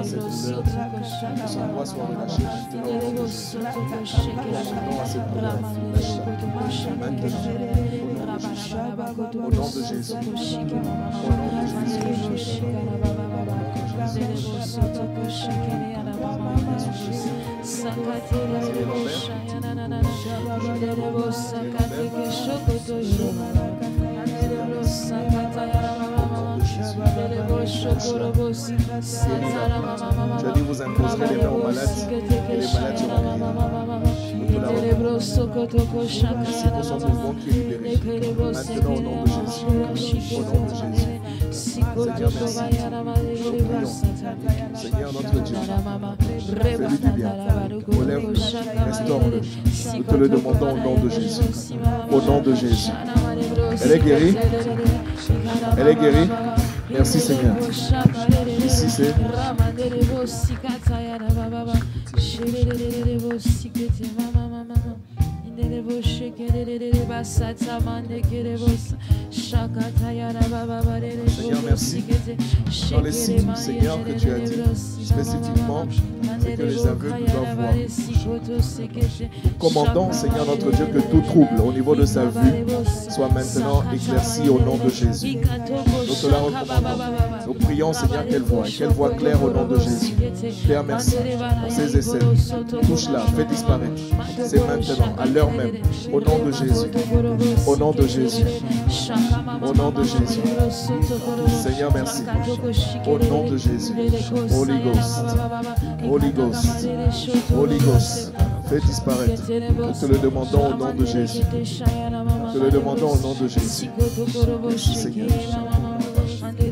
A: Cette douleur, que son poids soit relâché maintenant. À cette douleur, maintenant, au nom de Jésus. Au nom de Jésus. Tu as dit vous imposerez les mains aux malades et les malades seront guéris. Merci pour son mouvement qui est libéré. Maintenant au nom de Jésus. Au nom de Jésus. Seigneur, merci. Nous prions. Seigneur notre Dieu, fais-lui du bien. Relève-le, restaure-le. Nous te le demandons au nom de Jésus. Au nom de Jésus. Elle est guérie. Elle est guérie. Merci Seigneur. Ici c'est. Seigneur, merci. Dans les signes, Seigneur, que tu as dit spécifiquement, c'est que les aveugles doivent voir. Nous commandons, Seigneur notre Dieu, que tout trouble au niveau de sa vue soit maintenant éclairci au nom de Jésus. Nous te la recommandons. Nous prions, Seigneur, qu'elle voie claire au nom de Jésus. Père, merci pour ces essais. Touche-la, fais disparaître. C'est maintenant, à l'heure même, au nom de Jésus. Au nom de Jésus. Au nom de Jésus. Seigneur, merci. Au nom de Jésus. Holy Ghost. Holy Ghost. Holy Ghost. Fais disparaître. Nous te le demandons au nom de Jésus. Nous te le demandons au nom de Jésus. Merci Seigneur.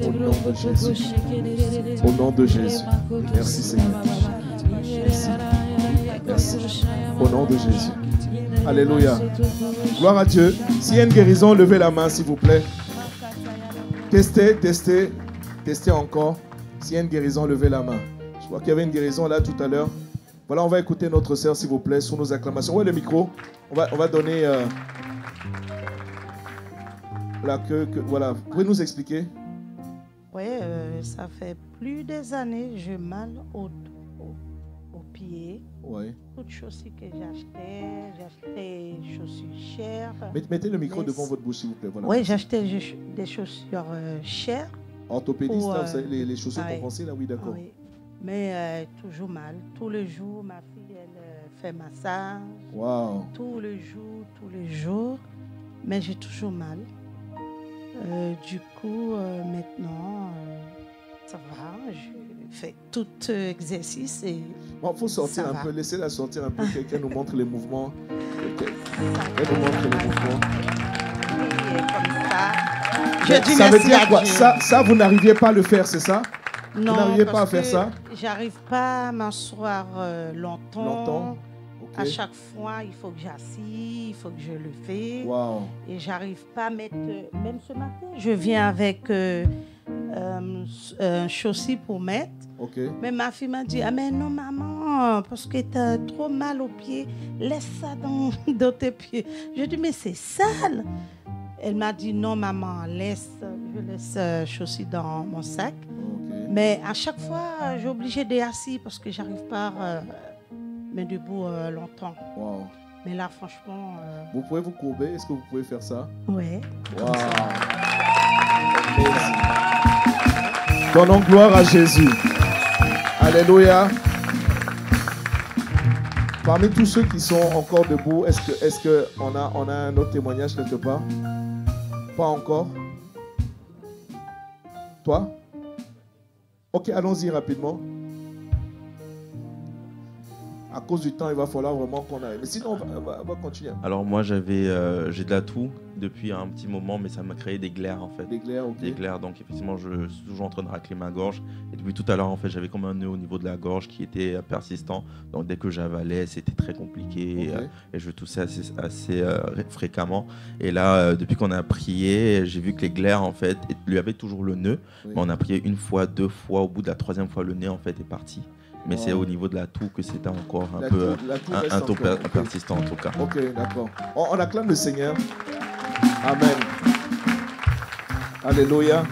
A: Au nom de Jésus. Au nom de Jésus. Merci Seigneur. Merci. Merci. Au nom de Jésus. Alléluia. Gloire à Dieu. S'il y a une guérison, levez la main s'il vous plaît. Testez, testez, testez encore. S'il y a une guérison, levez la main. Je crois qu'il y avait une guérison là tout à l'heure. Voilà, on va écouter notre sœur s'il vous plaît sous nos acclamations. Ouais, le micro. On va donner... voilà, vous pouvez nous expliquer?
D: Oui, ça fait plus des années, j'ai mal au pied.
A: Oui.
D: Toutes chaussures que j'achetais des chaussures chères.
A: Mettez le micro devant votre bouche s'il vous plaît. Voilà.
D: Oui, j'achetais des chaussures chères.
A: Orthopédiste, là, vous savez, les chaussures compensées, là, oui, d'accord.
D: Oui. Mais toujours mal. Tous les jours, ma fille, elle fait massage.
A: Wow.
D: Tous les jours. Mais j'ai toujours mal. Du coup, maintenant, ça va. fait tout exercice et
A: Bon, faut sortir
D: ça
A: un
D: va.
A: peu, laissez-la sortir un peu, quelqu'un nous montre les mouvements. Elle nous montre les mouvements.
D: Et comme ça.
A: Mais
D: Je dis
A: ça veut
D: merci
A: dire
D: à
A: quoi?
D: Dieu.
A: Ça, vous n'arriviez pas à le faire, c'est ça?
D: Non,
A: Vous n'arrivez pas à
D: parce
A: faire
D: que
A: ça?
D: J'arrive pas à m'asseoir longtemps.
A: Longtemps? Ok.
D: À chaque fois, il faut que j'assise, il faut que je le fais.
A: Wow.
D: Et j'arrive pas à mettre. Même ce matin, je viens avec un chaussée pour mettre.
A: Ok.
D: Mais ma fille m'a dit, ah mais non maman, parce que tu as trop mal aux pieds, laisse ça dans tes pieds. Je dis, mais c'est sale. Elle m'a dit, non maman, je laisse chaussée dans mon sac.
A: Ok.
D: Mais à chaque fois, j'ai obligé d'être assis parce que j'arrive pas à me debout longtemps.
A: Wow.
D: Mais là, franchement,
A: Vous pouvez vous courber? Est-ce que vous pouvez faire ça?
D: ouais.
A: Wow. Donnons gloire à Jésus. Alléluia. Parmi tous ceux qui sont encore debout, est-ce que on a un autre témoignage quelque part? Pas encore? Toi? Ok, allons-y rapidement. À cause du temps, il va falloir vraiment qu'on aille. Mais sinon, on va continuer.
E: Alors moi j'ai de la toux depuis un petit moment, mais ça m'a créé des glaires en fait.
A: Des glaires, ok.
E: Des glaires, donc effectivement je suis toujours en train de racler ma gorge. Et depuis tout à l'heure en fait j'avais comme un nœud au niveau de la gorge qui était persistant. Donc dès que j'avalais c'était très compliqué
A: Ok.
E: et je toussais assez fréquemment. Et là depuis qu'on a prié, j'ai vu que les glaires en fait lui avaient toujours le nœud.
A: Oui.
E: Mais on a prié une fois, deux fois, au bout de la troisième fois le nez en fait est parti. Mais c'est
A: Wow.
E: au niveau de la toux que c'était encore un
A: La
E: peu
A: toux- la toux reste
E: un taux
A: encore, ok.
E: persistant en tout cas.
A: Ok, d'accord. On acclame le Seigneur. Amen. Alléluia.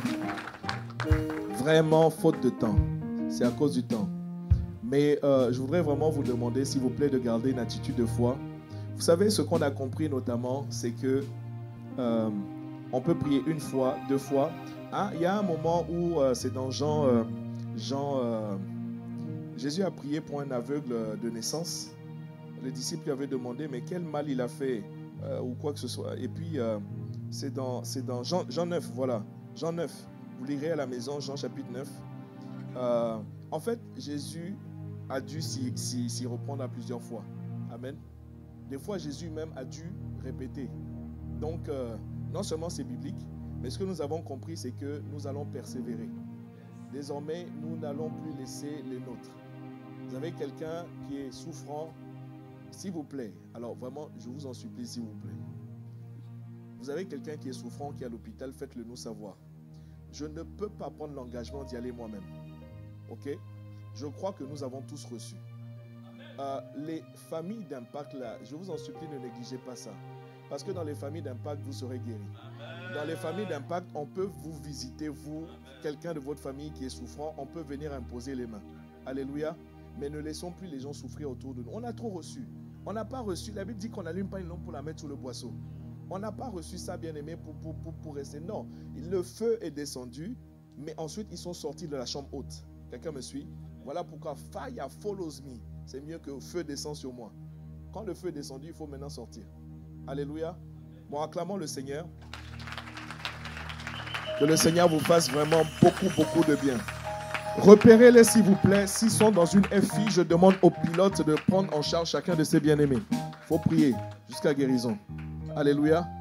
A: Vraiment, faute de temps. C'est à cause du temps. Mais je voudrais vraiment vous demander, s'il vous plaît, de garder une attitude de foi. Vous savez, ce qu'on a compris notamment, c'est que on peut prier une fois, deux fois. Ah, il y a un moment où c'est dans Jésus a prié pour un aveugle de naissance. Les disciples lui avaient demandé, mais quel mal il a fait ou quoi que ce soit. Et puis, c'est dans Jean 9, voilà. Jean 9. Vous lirez à la maison, Jean chapitre 9. En fait, Jésus a dû s'y reprendre à plusieurs fois. Amen. Des fois, Jésus même a dû répéter. Donc, non seulement c'est biblique, mais ce que nous avons compris, c'est que nous allons persévérer. Désormais, nous n'allons plus laisser les nôtres. Vous avez quelqu'un qui est souffrant, s'il vous plaît. Alors vraiment, je vous en supplie, s'il vous plaît. Vous avez quelqu'un qui est souffrant, qui est à l'hôpital, faites-le nous savoir. Je ne peux pas prendre l'engagement d'y aller moi-même. Ok? Je crois que nous avons tous reçu. Les familles d'impact, là, je vous en supplie, ne négligez pas ça. Parce que dans les familles d'impact, vous serez guéris. Dans les familles d'impact, on peut vous visiter, vous, quelqu'un de votre famille qui est souffrant, on peut venir imposer les mains. Alléluia. Mais ne laissons plus les gens souffrir autour de nous. On a trop reçu. On n'a pas reçu. La Bible dit qu'on n'allume pas une lampe pour la mettre sous le boisseau. On n'a pas reçu ça, bien-aimé, pour rester. Non. Le feu est descendu, mais ensuite, ils sont sortis de la chambre haute. Quelqu'un me suit? Voilà pourquoi fire follows me. C'est mieux que le feu descend sur moi. Quand le feu est descendu, il faut maintenant sortir. Alléluia. Bon, acclamons le Seigneur. Que le Seigneur vous fasse vraiment beaucoup de bien. Repérez-les s'il vous plaît. S'ils sont dans une FI, je demande au pilote de prendre en charge chacun de ses bien-aimés. Il faut prier jusqu'à guérison. Alléluia.